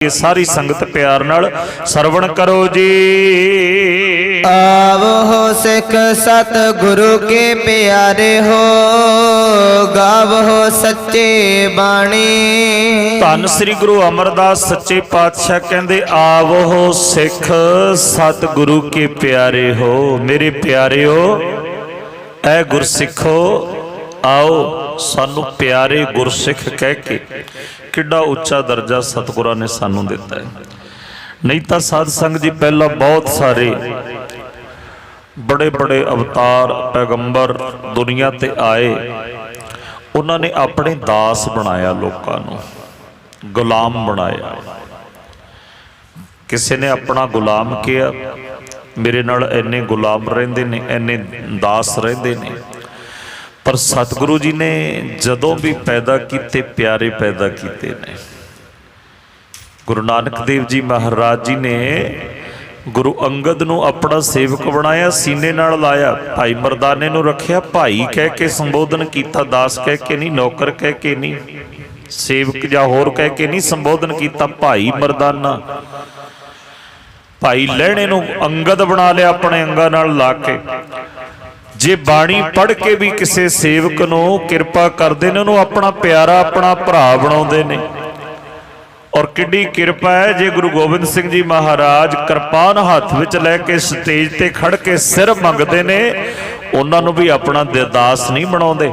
ये सारी संगत प्यार नाल सरवण करो जी। आवो हो सिख सत गुरु के प्यारे हो, गावो हो सच्चे बाणी। धन श्री गुरु अमरदास सच्चे पातशाह कहंदे आवो हो सिख सत गुरु के प्यारे हो। मेरे प्यारे हो ऐ गुरसिखो, आओ सानू प्यारे गुरसिख कह के किड्डा उच्चा दर्जा सतगुरां ने सानू दिता है। नहीं तो साध संगत जी पहला बहुत सारे बड़े बड़े अवतार पैगंबर दुनिया ते आए, उन्होंने अपने दास बनाया, लोगों नू गुलाम बनाया। किसी ने अपना गुलाम किया, मेरे नाल इन्ने गुलाम रहिंदे ने, इन्ने दास रहिंदे ने। पर सतगुरु जी ने जदों भी पैदा किए प्यारे पैदा किए ने। गुरु नानक देव जी महाराज जी ने गुरु अंगद नू अपना सेवक बनाया, सीने नाल लाया। भाई मरदाने नू रखिया भाई कह के संबोधन किया, दास कह के नहीं, नौकर कह के नहीं, सेवक या होर कह के नहीं संबोधन किया। भाई मरदाना भाई लहणे नू अंगद बना लिया अपने अंगा नाल ला के। जे बाणी पढ़ के भी किसी सेवक नू किरपा करते हैं, उन्होंने अपना प्यारा अपना भरा बनाते हैं। और किड्डी किरपा है जे गुरु गोबिंद सिंह जी महाराज कृपान हाथ विच लैके स्टेज ते खड़ के सिर मंगते हैं, उन्होंने भी अपना दास नहीं बनाते,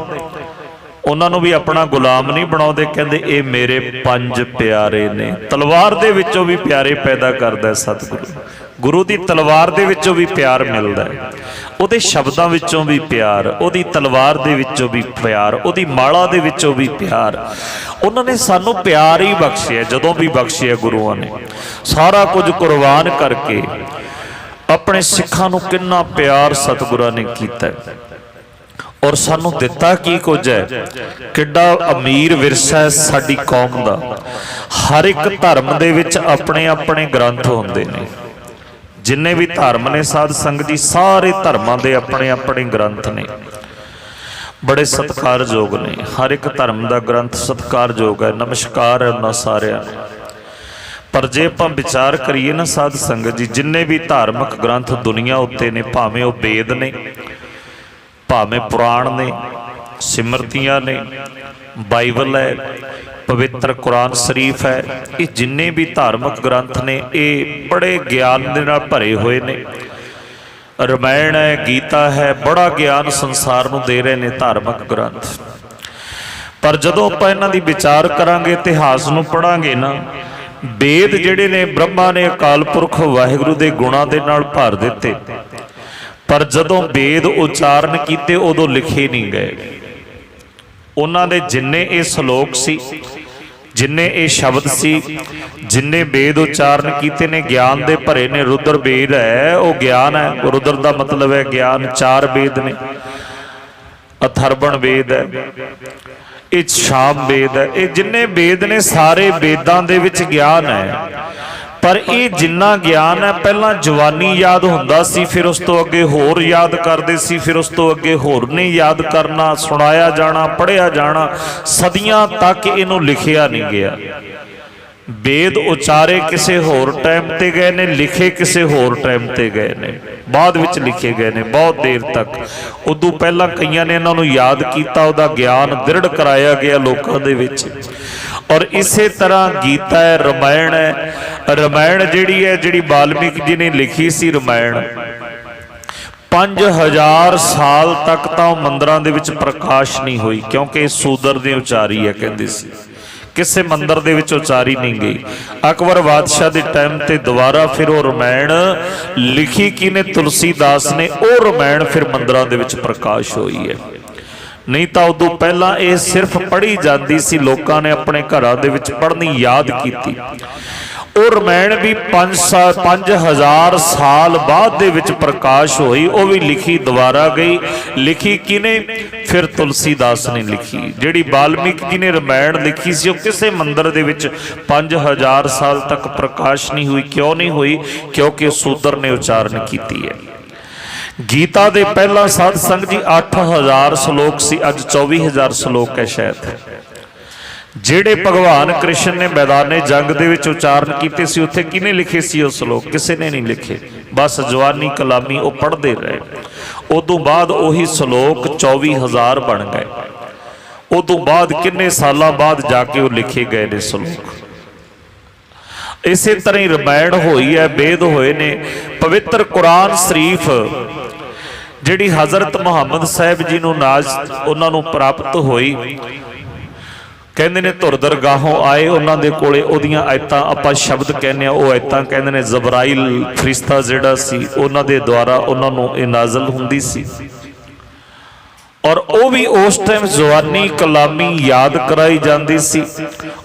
उन्होंने भी अपना गुलाम नहीं बनाते। कहते ये मेरे पंज प्यारे ने। तलवार दे विचों भी प्यारे पैदा करता है सतगुरु। गुरु की तलवार दे विचों भी प्यार मिलता है, उहदे शब्दां विचों भी प्यार, उहदी तलवार दे विचों भी प्यार, उहदी माला दे विचों भी प्यार। उन्होंने सानू प्यार ही बख्शिया, जदों भी बख्शिया गुरुआं ने सारा कुछ कुर्बान करके अपने सिखां नू किन्ना प्यार सतगुरां ने कीता और सानू दिता की कुछ है। किड्डा अमीर विरसा है साडी कौम दा। हर एक धर्म दे विच अपने अपने ग्रंथ होंदे ने। जिन्ने भी धर्म ने साध संगत जी, सारे धर्मां दे अपने अपने ग्रंथ ने, बड़े सत्कारयोग ने। हर एक धर्म का ग्रंथ सत्कारयोग है, नमस्कार है उन्हां सारिआं नूं। पर जे आपां विचार करिए ना साध संगत जी, जिन्ने भी धार्मिक ग्रंथ दुनिया उत्ते ने, भावें वो वेद ने, भावें पुराण ने, सिमरतियां ने, बाइबल है, पवित्र कुरान शरीफ है, ये जिन्ने भी धार्मिक ग्रंथ ने ये बड़े ज्ञान दे नाल भरे हुए ने। रामायण है, गीता है, बड़ा ज्ञान संसार नूं दे रहे ने धार्मिक ग्रंथ। पर जदों आपां इन्हां दी विचार करांगे, इतिहास नूं पढ़ांगे ना, वेद जिहड़े ने ब्रह्मा ने अकाल पुरख वाहिगुरू दे गुणां दे नाल भर दिते, पर जदों वेद उचारण कीते उदों लिखे नहीं गए। उन्हां दे जिन्ने ये श्लोक सी, जिन्ने ये शब्द सी, जिन्ने वेद उचारण कीते ने, ज्ञान दे भरे ने। रुद्र वेद है, वो ज्ञान है। रुद्र का मतलब है ज्ञान। चार वेद ने, अथर्वण वेद है, ये शाम वेद है। ये जिन्ने वेद ने सारे वेदां दे विच ज्ञान है। पर ये जिन्ना ज्ञान है, पहला जवानी याद हुंदा सी, फिर उस तो अगे होर याद करते सी, फिर उस तो अगे होर ने याद करना, सुनाया जाना, पढ़िया जाना, सदियां तक इनू लिखिया नहीं गया। वेद उचारे किसी होर टाइम ते गए ने, लिखे किसी होर टाइम ते गए ने, बाद विच लिखे गए ने बहुत देर तक। उदों पहला कईयां ने इन्हां नूं याद कीता, उहदा ज्ञान दृढ़ कराया गया लोकां दे विच। और इसे तरह गीता है, रामायण है। रामायण जिहड़ी है, जिहड़ी वाल्मीकि जी ने लिखी सी रामायण, 5000 साल तक तो मंदिरां दे विच प्रकाश नहीं हुई, क्योंकि सूदर ने उचारी है, कहंदे सी किसी मंदिर दे विच उचारी नहीं गई। अकबर बादशाह के टाइम ते दोबारा फिर वो रामायण लिखी किने, तुलसीदास ने। वो रामायण फिर मंदिरां दे विच प्रकाश हुई है। नहीं तो उदों पहला ये सिर्फ पढ़ी जाती सी, लोगों ने अपने घरां दे विच पढ़नी याद की। और रामायण भी 5000 साल बाद दे विच प्रकाश हुई, वो भी लिखी दोबारा गई। लिखी किने? फिर तुलसीदास ने लिखी। जिहड़ी वाल्मीकि जी ने रामायण लिखी सी, वो किसी मंदिर दे विच 5000 साल तक प्रकाश नहीं हुई। क्यों नहीं हुई? क्योंकि सूदर ने उचारण की है। गीता दे पहला साध संगत जी 8000 श्लोक सी, अज 24000 श्लोक है शायद। ਜਿਹੜੇ ਭਗਵਾਨ ਕ੍ਰਿਸ਼ਨ ਨੇ ਮੈਦਾਨੇ ਜੰਗ ਦੇ ਵਿੱਚ ਉਚਾਰਨ ਕੀਤੇ ਸੀ, ਉੱਥੇ ਕਿਹਨੇ ਲਿਖੇ ਸੀ ਉਹ ਸ਼ਲੋਕ? ਕਿਸੇ ਨੇ ਨਹੀਂ ਲਿਖੇ। ਬਸ ਜਵਾਨੀ ਕਲਾਮੀ ਉਹ ਪੜ੍ਹਦੇ ਰਹੇ। ਉਦੋਂ ਬਾਅਦ ਉਹੀ ਸ਼ਲੋਕ 24,000 ਬਣ ਗਏ। ਉਦੋਂ ਬਾਅਦ ਕਿੰਨੇ ਸਾਲਾਂ ਬਾਅਦ ਜਾ ਕੇ ਉਹ ਲਿਖੇ ਗਏ ਨੇ ਸ਼ਲੋਕ। ਇਸੇ ਤਰ੍ਹਾਂ ਹੀ ਰਮਾਇਣ ਹੋਈ ਹੈ, ਵੇਦ ਹੋਏ ਨੇ। ਪਵਿੱਤਰ ਕੁਰਾਨ ਸ਼ਰੀਫ ਜਿਹੜੀ ਹਜ਼ਰਤ ਮੁਹੰਮਦ ਸਾਹਿਬ ਜੀ ਨੂੰ ਨਾਜ਼ ਉਹਨਾਂ ਨੂੰ ਪ੍ਰਾਪਤ ਹੋਈ, ਕਹਿੰਦੇ ਨੇ ਧੁਰ ਦਰਗਾਹੋਂ ਆਏ, ਉਹਨਾਂ ਦੇ ਕੋਲੇ ਉਹਦੀਆਂ ਆਇਤਾਂ ਆਪਾਂ ਸ਼ਬਦ ਕਹਿੰਦੇ ਆ, ਉਹ ਆਇਤਾਂ ਕਹਿੰਦੇ ਨੇ ਜ਼ਬਰਾਈਲ ਫਰਿਸ਼ਤਾ ਜਿਹੜਾ ਸੀ ਉਹਨਾਂ ਦੇ ਦੁਆਰਾ ਉਹਨਾਂ ਨੂੰ ਇਹ ਨਾਜ਼ਲ ਹੁੰਦੀ ਸੀ। ਔਰ ਉਹ ਵੀ ਉਸ ਟਾਈਮ ਜਵਾਨੀ ਕਲਾਮੀ ਯਾਦ ਕਰਾਈ ਜਾਂਦੀ ਸੀ।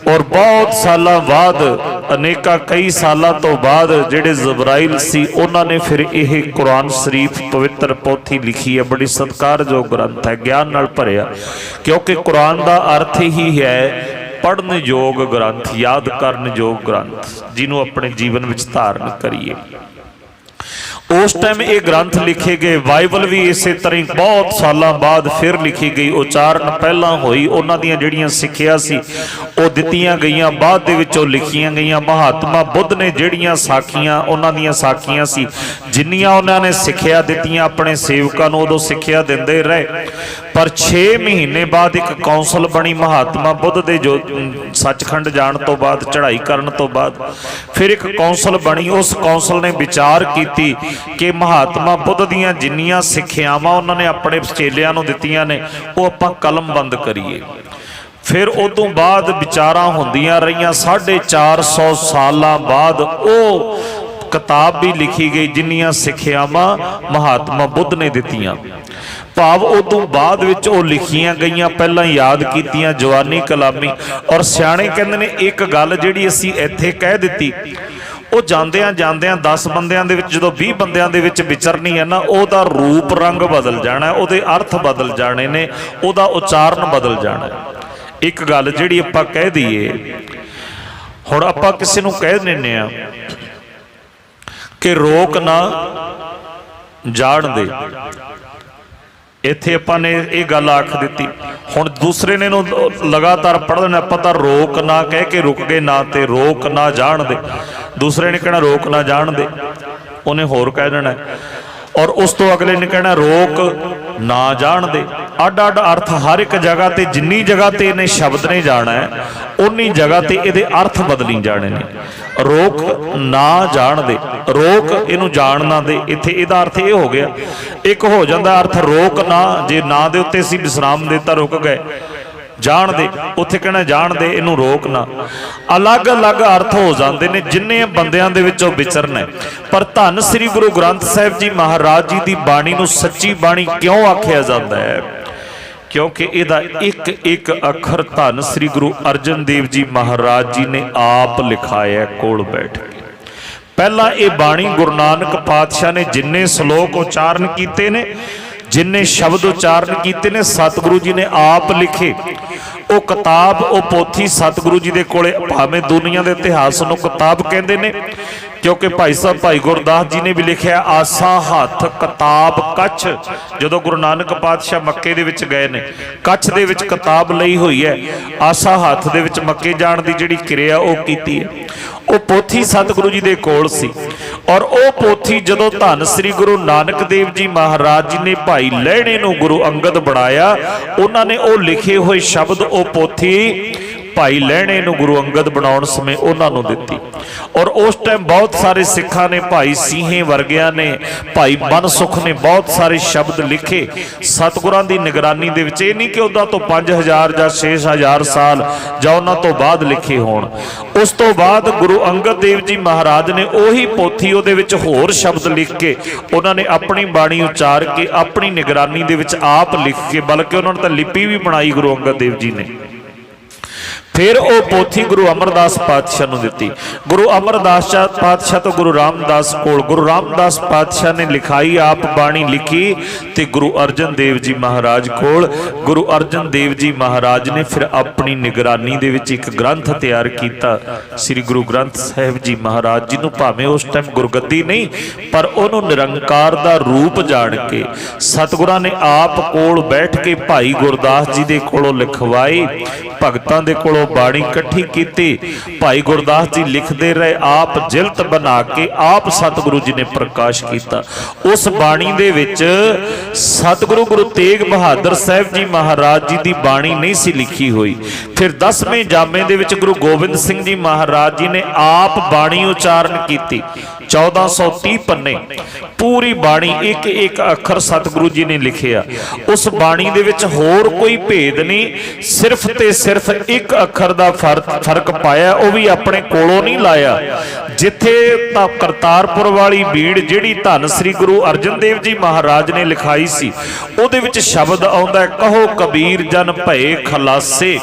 ਔਰ ਬਹੁਤ ਸਾਲਾਂ ਬਾਅਦ, ਅਨੇਕਾਂ ਕਈ ਸਾਲਾਂ ਤੋਂ ਬਾਅਦ ਜਿਹੜੇ ਜ਼ਬਰਾਈਲ ਸੀ ਉਹਨਾਂ ਨੇ ਫਿਰ ਇਹ ਕੁਰਾਨ ਸ਼ਰੀਫ ਪਵਿੱਤਰ ਪੋਥੀ ਲਿਖੀ ਹੈ। ਬੜੀ ਸਤਿਕਾਰਯੋਗ ਗ੍ਰੰਥ ਹੈ, ਗਿਆਨ ਨਾਲ ਭਰਿਆ, ਕਿਉਂਕਿ ਕੁਰਾਨ ਦਾ ਅਰਥ ਹੀ ਹੈ ਪੜ੍ਹਨ ਯੋਗ ਗ੍ਰੰਥ, ਯਾਦ ਕਰਨ ਯੋਗ ਗ੍ਰੰਥ, ਜਿਹਨੂੰ ਆਪਣੇ ਜੀਵਨ ਵਿੱਚ ਧਾਰਨ ਕਰੀਏ। ਉਸ ਟਾਈਮ ਇਹ ਗ੍ਰੰਥ ਲਿਖੇ ਗਏ। ਬਾਈਬਲ ਵੀ ਇਸੇ ਤਰ੍ਹਾਂ ਹੀ ਬਹੁਤ ਸਾਲਾਂ ਬਾਅਦ ਫਿਰ ਲਿਖੀ ਗਈ। ਉਚਾਰਨ ਪਹਿਲਾਂ ਹੋਈ, ਉਹਨਾਂ ਦੀਆਂ ਜਿਹੜੀਆਂ ਸਿੱਖਿਆ ਸੀ ਉਹ ਦਿੱਤੀਆਂ ਗਈਆਂ, ਬਾਅਦ ਦੇ ਵਿੱਚ ਉਹ ਲਿਖੀਆਂ ਗਈਆਂ। ਮਹਾਤਮਾ ਬੁੱਧ ਨੇ ਜਿਹੜੀਆਂ ਸਾਖੀਆਂ ਉਹਨਾਂ ਦੀਆਂ ਸਾਖੀਆਂ ਸੀ, ਜਿੰਨੀਆਂ ਉਹਨਾਂ ਨੇ ਸਿੱਖਿਆ ਦਿੱਤੀਆਂ ਆਪਣੇ ਸੇਵਕਾਂ ਨੂੰ, ਉਦੋਂ ਸਿੱਖਿਆ ਦਿੰਦੇ ਰਹੇ। ਪਰ 6 ਮਹੀਨੇ ਬਾਅਦ ਇੱਕ ਕੌਂਸਲ ਬਣੀ ਮਹਾਤਮਾ ਬੁੱਧ ਦੇ ਜੋ ਸੱਚਖੰਡ ਜਾਣ ਤੋਂ ਬਾਅਦ, ਚੜ੍ਹਾਈ ਕਰਨ ਤੋਂ ਬਾਅਦ ਫਿਰ ਇੱਕ ਕੌਂਸਲ ਬਣੀ। ਉਸ ਕੌਂਸਲ ਨੇ ਵਿਚਾਰ ਕੀਤੀ ਕਿ ਮਹਾਤਮਾ ਬੁੱਧ ਦੀਆਂ ਜਿੰਨੀਆਂ ਸਿੱਖਿਆਵਾਂ ਉਹਨਾਂ ਨੇ ਆਪਣੇ ਚੇਲਿਆਂ ਨੂੰ ਦਿੱਤੀਆਂ ਨੇ, ਉਹ ਆਪਾਂ ਕਲਮਬੰਦ ਕਰੀਏ। ਫਿਰ ਉਦੋਂ ਬਾਅਦ ਵਿਚਾਰਾਂ ਹੁੰਦੀਆਂ ਰਹੀਆਂ। 450 ਸਾਲਾਂ ਬਾਅਦ ਉਹ ਕਿਤਾਬ ਵੀ ਲਿਖੀ ਗਈ ਜਿੰਨੀਆਂ ਸਿੱਖਿਆਵਾਂ ਮਹਾਤਮਾ ਬੁੱਧ ਨੇ ਦਿੱਤੀਆਂ। ਭਾਵ ਉਦੋਂ ਬਾਅਦ ਵਿੱਚ ਉਹ ਲਿਖੀਆਂ ਗਈਆਂ, ਪਹਿਲਾਂ ਯਾਦ ਕੀਤੀਆਂ, ਜਵਾਨੀ ਕਲਾਮੀ। ਔਰ ਸਿਆਣੇ ਕਹਿੰਦੇ ਨੇ ਇੱਕ ਗੱਲ ਜਿਹੜੀ ਅਸੀਂ ਇੱਥੇ ਕਹਿ ਦਿੱਤੀ, ਉਹ ਜਾਂਦਿਆਂ 10 ਬੰਦਿਆਂ ਦੇ ਵਿੱਚ, ਜਦੋਂ 20 ਬੰਦਿਆਂ ਦੇ ਵਿੱਚ ਵਿਚਰਨੀ ਹੈ ਨਾ, ਉਹਦਾ ਰੂਪ ਰੰਗ ਬਦਲ ਜਾਣਾ, ਉਹਦੇ ਅਰਥ ਬਦਲ ਜਾਣੇ ਨੇ, ਉਹਦਾ ਉਚਾਰਨ ਬਦਲ ਜਾਣਾ। ਇੱਕ ਗੱਲ ਜਿਹੜੀ ਆਪਾਂ ਕਹਿ ਦਈਏ, ਹੁਣ ਆਪਾਂ ਕਿਸੇ ਨੂੰ ਕਹਿ ਦਿੰਦੇ ਆ ਕਿ ਰੋਕ ਨਾ ਜਾਣ ਦੇ, ਇੱਥੇ ਆਪਾਂ ਨੇ ਇਹ ਗੱਲ ਆਖ ਦਿੱਤੀ। ਹੁਣ ਦੂਸਰੇ ਨੇ ਨੂੰ ਲਗਾਤਾਰ ਪੜ੍ਹਨਾ, ਆਪਾਂ ਤਾਂ ਰੋਕ ਨਾ ਕਹਿ ਕੇ ਰੁਕ ਗਏ ਨਾ, ਤੇ ਰੋਕ ਨਾ ਜਾਣ ਦੇ। ਦੂਸਰੇ ਨੇ ਕਹਿਣਾ ਰੋਕ ਨਾ ਜਾਣ ਦੇ, ਉਹਨੇ ਹੋਰ ਕਹਿ ਦੇਣਾ। ਔਰ ਉਸ ਤੋਂ ਅਗਲੇ ਨੇ ਕਹਿਣਾ ਰੋਕ ਨਾ ਜਾਣ ਦੇ। ਅੱਡ ਅੱਡ ਅਰਥ ਹਰ ਇੱਕ ਜਗ੍ਹਾ ਤੇ, ਜਿੰਨੀ ਜਗ੍ਹਾ ਤੇ ਇਹਨੇ ਸ਼ਬਦ ਨੇ ਜਾਣਾ ਹੈ ਉਨੀ ਜਗ੍ਹਾ ਤੇ ਇਹਦੇ ਅਰਥ ਬਦਲੀ ਜਾਣੇ ਨੇ। ਰੋਕ ਨਾ ਜਾਣ ਦੇ, ਰੋਕ ਇਹਨੂੰ ਜਾਣ ਨਾ ਦੇ, ਇੱਥੇ ਇਹਦਾ ਅਰਥ ਇਹ ਹੋ ਗਿਆ। ਇੱਕ ਹੋ ਜਾਂਦਾ ਅਰਥ ਰੋਕ ਨਾ, ਜੇ ਨਾ ਦੇ ਉੱਤੇ ਅਸੀਂ ਵਿਸਰਾਮ ਦਿੱਤਾ ਰੁਕ ਗਏ। ਜਾਣ ਦੇ, ਉੱਥੇ ਕਹਿਣਾ ਜਾਣ ਦੇ, ਇਹਨੂੰ ਰੋਕ ਨਾ। ਅਲੱਗ-ਅਲੱਗ ਅਰਥ ਹੋ ਜਾਂਦੇ ਨੇ ਜਿੰਨੇ ਬੰਦਿਆਂ ਦੇ ਵਿੱਚੋਂ ਵਿਚਰਨਾ। ਪਰ ਧੰਨ ਸ੍ਰੀ ਗੁਰੂ ਗ੍ਰੰਥ ਸਾਹਿਬ ਜੀ ਮਹਾਰਾਜ ਜੀ ਦੀ ਬਾਣੀ ਨੂੰ ਸੱਚੀ ਬਾਣੀ ਕਿਉਂ ਆਖਿਆ ਜਾਂਦਾ ਹੈ? ਕਿਉਂਕਿ ਇਹਦਾ ਇੱਕ ਇੱਕ ਅੱਖਰ ਧੰਨ ਸ੍ਰੀ ਗੁਰੂ ਅਰਜਨ ਦੇਵ ਜੀ ਮਹਾਰਾਜ ਜੀ ਨੇ ਆਪ ਲਿਖਾਇਆ ਕੋਲ ਬੈਠ ਕੇ। ਪਹਿਲਾਂ ਇਹ ਬਾਣੀ ਗੁਰੂ ਨਾਨਕ ਪਾਤਸ਼ਾਹ ਨੇ ਜਿੰਨੇ ਸ਼ਲੋਕ ਉਚਾਰਨ ਕੀਤੇ ਨੇ, ਜਿੰਨੇ ਸ਼ਬਦ ਉਚਾਰਨ ਕੀਤੇ ਨੇ, ਸਤਿਗੁਰੂ ਜੀ ਨੇ ਆਪ ਲਿਖੇ। ਉਹ ਕਿਤਾਬ, ਉਹ ਪੋਥੀ ਸਤਿਗੁਰੂ ਜੀ ਦੇ ਕੋਲੇ, ਭਾਵੇਂ ਦੁਨੀਆ ਦੇ ਇਤਿਹਾਸ ਨੂੰ ਕਿਤਾਬ ਕਹਿੰਦੇ ਨੇ, ਕਿਉਂਕਿ ਭਾਈ ਸਾਹਿਬ ਭਾਈ ਗੁਰਦਾਸ ਜੀ ਨੇ ਵੀ ਲਿਖਿਆ ਆਸਾ ਹੱਥ ਕਿਤਾਬ ਕੱਛ। ਜਦੋਂ ਗੁਰੂ ਨਾਨਕ ਪਾਤਸ਼ਾਹ ਮੱਕੇ ਦੇ ਵਿੱਚ ਗਏ ਨੇ, ਕੱਛ ਦੇ ਵਿੱਚ ਕਿਤਾਬ ਲਈ ਹੋਈ ਹੈ। ਆਸਾ ਹੱਥ ਦੇ ਵਿੱਚ ਮੱਕੇ ਜਾਣ ਦੀ ਜਿਹੜੀ ਕਿਰਿਆ ਉਹ ਕੀਤੀ ਹੈ। ਉਹ ਪੋਥੀ ਸਤਿਗੁਰੂ ਜੀ ਦੇ ਕੋਲ ਸੀ। ਔਰ ਉਹ ਪੋਥੀ ਜਦੋਂ ਧੰਨ ਸ੍ਰੀ ਗੁਰੂ ਨਾਨਕ ਦੇਵ ਜੀ ਮਹਾਰਾਜ ਜੀ ਨੇ ਭਾਈ ਲਹਿਣੇ ਨੂੰ ਗੁਰੂ ਅੰਗਦ ਬਣਾਇਆ, ਉਹਨਾਂ ਨੇ ਉਹ ਲਿਖੇ ਹੋਏ ਸ਼ਬਦ, ਉਹ ਪੋਥੀ ਭਾਈ ਲਹਿਣੇ ਨੂੰ ਗੁਰੂ ਅੰਗਦ ਬਣਾਉਣ ਸਮੇਂ ਉਹਨਾਂ ਨੂੰ ਦਿੱਤੀ। ਔਰ ਉਸ ਟਾਈਮ ਬਹੁਤ ਸਾਰੇ ਸਿੱਖਾਂ ਨੇ, ਭਾਈ ਸਿੰਘੇ ਵਰਗਿਆਂ ਨੇ, ਭਾਈ ਮਨਸੁਖ ਨੇ ਬਹੁਤ ਸਾਰੇ ਸ਼ਬਦ ਲਿਖੇ ਸਤਿਗੁਰਾਂ ਦੀ ਨਿਗਰਾਨੀ ਦੇ ਵਿੱਚ। ਇਹ ਨਹੀਂ ਕਿ ਉਹਨਾਂ ਤੋਂ 5000 ਜਾਂ 6000 ਸਾਲ ਜਾਂ ਉਹਨਾਂ ਤੋਂ ਬਾਅਦ ਲਿਖੇ ਹੋਣ। ਉਸ ਤੋਂ ਬਾਅਦ ਗੁਰੂ ਅੰਗਦ ਦੇਵ ਜੀ ਮਹਾਰਾਜ ਨੇ ਉਹੀ ਪੋਥੀ, ਉਹਦੇ ਵਿੱਚ ਹੋਰ ਸ਼ਬਦ ਲਿਖ ਕੇ ਉਹਨਾਂ ਨੇ ਆਪਣੀ ਬਾਣੀ ਉਚਾਰ ਕੇ ਆਪਣੀ ਨਿਗਰਾਨੀ ਦੇ ਵਿੱਚ ਆਪ ਲਿਖ ਕੇ, ਬਲਕਿ ਉਹਨਾਂ ਨੇ ਤਾਂ ਲਿਪੀ ਵੀ ਬਣਾਈ ਗੁਰੂ ਅੰਗਦ ਦੇਵ ਜੀ ਨੇ। ਫਿਰ ਉਹ ਪੋਥੀ ਗੁਰੂ ਅਮਰਦਾਸ ਪਾਤਸ਼ਾਹ ਨੂੰ ਦਿੱਤੀ। ਗੁਰੂ ਅਮਰਦਾਸ ਪਾਤਸ਼ਾਹ ਤੋਂ ਗੁਰੂ ਰਾਮਦਾਸ ਕੋਲ, ਗੁਰੂ ਰਾਮਦਾਸ ਪਾਤਸ਼ਾਹ ਨੇ ਲਿਖਾਈ, ਆਪ ਬਾਣੀ ਲਿਖੀ, ਤੇ ਗੁਰੂ ਅਰਜਨ ਦੇਵ ਜੀ ਮਹਾਰਾਜ ਕੋਲ। ਗੁਰੂ ਅਰਜਨ ਦੇਵ ਜੀ ਮਹਾਰਾਜ ਨੇ ਫਿਰ ਆਪਣੀ ਨਿਗਰਾਨੀ ਦੇ ਵਿੱਚ ਇੱਕ ਗ੍ਰੰਥ ਤਿਆਰ ਕੀਤਾ, ਸ੍ਰੀ ਗੁਰੂ ਗ੍ਰੰਥ ਸਾਹਿਬ ਜੀ ਮਹਾਰਾਜ ਜੀ ਨੂੰ। ਭਾਵੇਂ ਉਸ ਟਾਈਮ ਗੁਰਗੱਦੀ ਨਹੀਂ, ਪਰ ਉਹਨੂੰ ਨਿਰੰਕਾਰ ਦਾ ਰੂਪ ਜਾਣ ਕੇ ਸਤਿਗੁਰਾਂ ਨੇ ਆਪ ਕੋਲ ਬੈਠ ਕੇ ਭਾਈ ਗੁਰਦਾਸ ਜੀ ਦੇ ਕੋਲੋਂ ਲਿਖਵਾਈ, ਭਗਤਾਂ ਦੇ ਕੋਲੋਂ ਕੋਲੋਂ ਬਾਣੀ ਇਕੱਠੀ ਕੀਤੀ। ਭਾਈ ਗੁਰਦਾਸ ਜੀ ਲਿਖਦੇ ਰਹੇ, ਆਪ ਜਿਲਤ ਬਣਾ ਕੇ ਆਪ ਸਤਿਗੁਰੂ ਜੀ ਨੇ ਪ੍ਰਕਾਸ਼ ਕੀਤਾ। ਉਸ ਬਾਣੀ ਦੇ ਵਿੱਚ ਸਤਿਗੁਰੂ ਗੁਰੂ ਤੇਗ ਬਹਾਦਰ ਸਾਹਿਬ ਜੀ ਮਹਾਰਾਜ ਜੀ ਦੀ ਬਾਣੀ ਨਹੀਂ ਸੀ ਲਿਖੀ ਹੋਈ। ਫਿਰ 10ਵੇਂ ਜਾਮੇ ਦੇ ਵਿੱਚ ਗੁਰੂ ਗੋਬਿੰਦ ਸਿੰਘ ਜੀ ਮਹਾਰਾਜ ਜੀ ਨੇ ਆਪ ਬਾਣੀ ਉਚਾਰਨ ਕੀਤੀ। 1430 ਪੰਨੇ ਪੂਰੀ ਬਾਣੀ ਇੱਕ ਇੱਕ ਅੱਖਰ ਸਤਿਗੁਰੂ ਜੀ ਨੇ ਲਿਖਿਆ। ਉਸ ਬਾਣੀ ਦੇ ਵਿੱਚ ਹੋਰ ਕੋਈ ਭੇਦ ਨਹੀਂ, ਸਿਰਫ ਤੇ ਸਿਰਫ ਇੱਕ ਅੱਖਰ ਦਾ ਫਰਕ ਪਾਇਆ, ਉਹ ਵੀ ਆਪਣੇ ਕੋਲੋਂ ਨਹੀਂ ਲਾਇਆ। ਜਿੱਥੇ ਤਾਂ ਕਰਤਾਰਪੁਰ ਵਾਲੀ ਬੀੜ ਜਿਹੜੀ ਧੰਨ ਸ੍ਰੀ ਗੁਰੂ ਅਰਜਨ ਦੇਵ ਜੀ ਮਹਾਰਾਜ ਨੇ ਲਿਖਾਈ ਸੀ, ਉਹਦੇ ਵਿੱਚ ਸ਼ਬਦ ਆਉਂਦਾ, ਕਹੋ ਕਬੀਰ ਜਨ ਭਏ ਖਲਾਸੇ।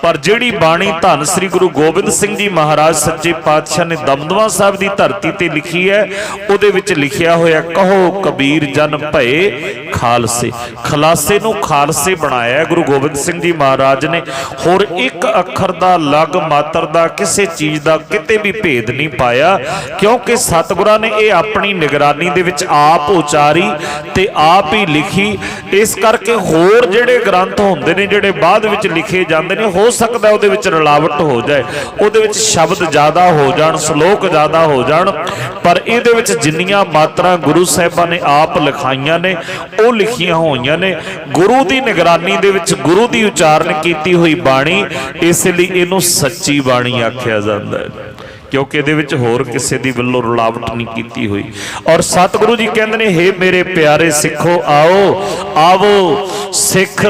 ਪਰ ਜਿਹੜੀ ਬਾਣੀ ਧੰਨ ਸ੍ਰੀ ਗੁਰੂ ਗੋਬਿੰਦ ਸਿੰਘ ਜੀ ਮਹਾਰਾਜ ਸੱਚੇ ਪਾਤਸ਼ਾਹ ਨੇ ਦਮਦਮਾ ਸਾਹਿਬ ਦੀ ਧਰਤੀ ਤੇ ਲਿਖੀ ਹੈ, ਉਹਦੇ ਵਿੱਚ ਲਿਖਿਆ ਹੋਇਆ, ਕਹੋ ਕਬੀਰ ਜਨ ਭਏ ਖਾਲਸੇ। ਖਲਾਸੇ ਨੂੰ ਖਾਲਸੇ ਬਣਾਇਆ ਗੁਰੂ ਗੋਬਿੰਦ ਸਿੰਘ ਜੀ ਮਹਾਰਾਜ ਨੇ। ਹੋਰ ਇੱਕ ਅੱਖਰ ਦਾ, ਲਗ ਮਾਤਰ ਦਾ, ਕਿਸੇ ਚੀਜ਼ ਦਾ ਕਿਤੇ ਵੀ ਭੇਦ ਨਹੀਂ ਪਾਇਆ, ਕਿਉਂਕਿ ਸਤਿਗੁਰਾਂ ਨੇ ਇਹ ਆਪਣੀ ਨਿਗਰਾਨੀ ਦੇ ਵਿੱਚ ਆਪ ਉਚਾਰੀ ਤੇ ਆਪ ਹੀ ਲਿਖੀ। ਇਸ ਕਰਕੇ ਹੋਰ ਜਿਹੜੇ ਗ੍ਰੰਥ ਹੁੰਦੇ ਨੇ, ਜਿਹੜੇ ਬਾਅਦ ਵਿੱਚ ਲਿਖੇ ਜਾਂਦੇ ਨੇ, ਹੋ ਸਕਦਾ ਉਹਦੇ ਵਿੱਚ ਰਲਾਵਟ ਹੋ ਜਾਏ, ਉਹਦੇ ਵਿੱਚ ਸ਼ਬਦ ਜ਼ਿਆਦਾ ਹੋ ਜਾਣ, ਸ਼ਲੋਕ ਜ਼ਿਆਦਾ ਹੋ ਜਾਣ, ਪਰ ਇਹਦੇ ਵਿੱਚ ਜਿੰਨੀਆਂ ਮਾਤਰਾ ਗੁਰੂ ਸਾਹਿਬਾਂ ਨੇ ਆਪ ਲਿਖਾਈਆਂ ਨੇ, ਉਹ ਲਿਖੀਆਂ ਹੋਈਆਂ ਨੇ ਗੁਰੂ ਦੀ ਨਿਗਰਾਨੀ ਦੇ ਵਿੱਚ, ਗੁਰੂ ਦੀ ਉਚਾਰਨ ਕੀਤੀ ਹੋਈ ਬਾਣੀ। ਇਸ ਲਈ ਇਹਨੂੰ ਸੱਚੀ ਬਾਣੀ ਆਖਿਆ ਜਾਂਦਾ ਹੈ, ਕਿਉਂਕਿ ਇਹਦੇ ਵਿੱਚ ਹੋਰ ਕਿਸੇ ਦੀ ਵੱਲੋਂ ਰਲਾਵਟ ਨਹੀਂ ਕੀਤੀ ਹੋਈ। ਔਰ ਸਤਿਗੁਰੂ ਜੀ ਕਹਿੰਦੇ ਨੇ, ਹੇ ਮੇਰੇ ਪਿਆਰੇ ਸਿੱਖੋ ਆਓ, ਆਵੋ ਸਿੱਖ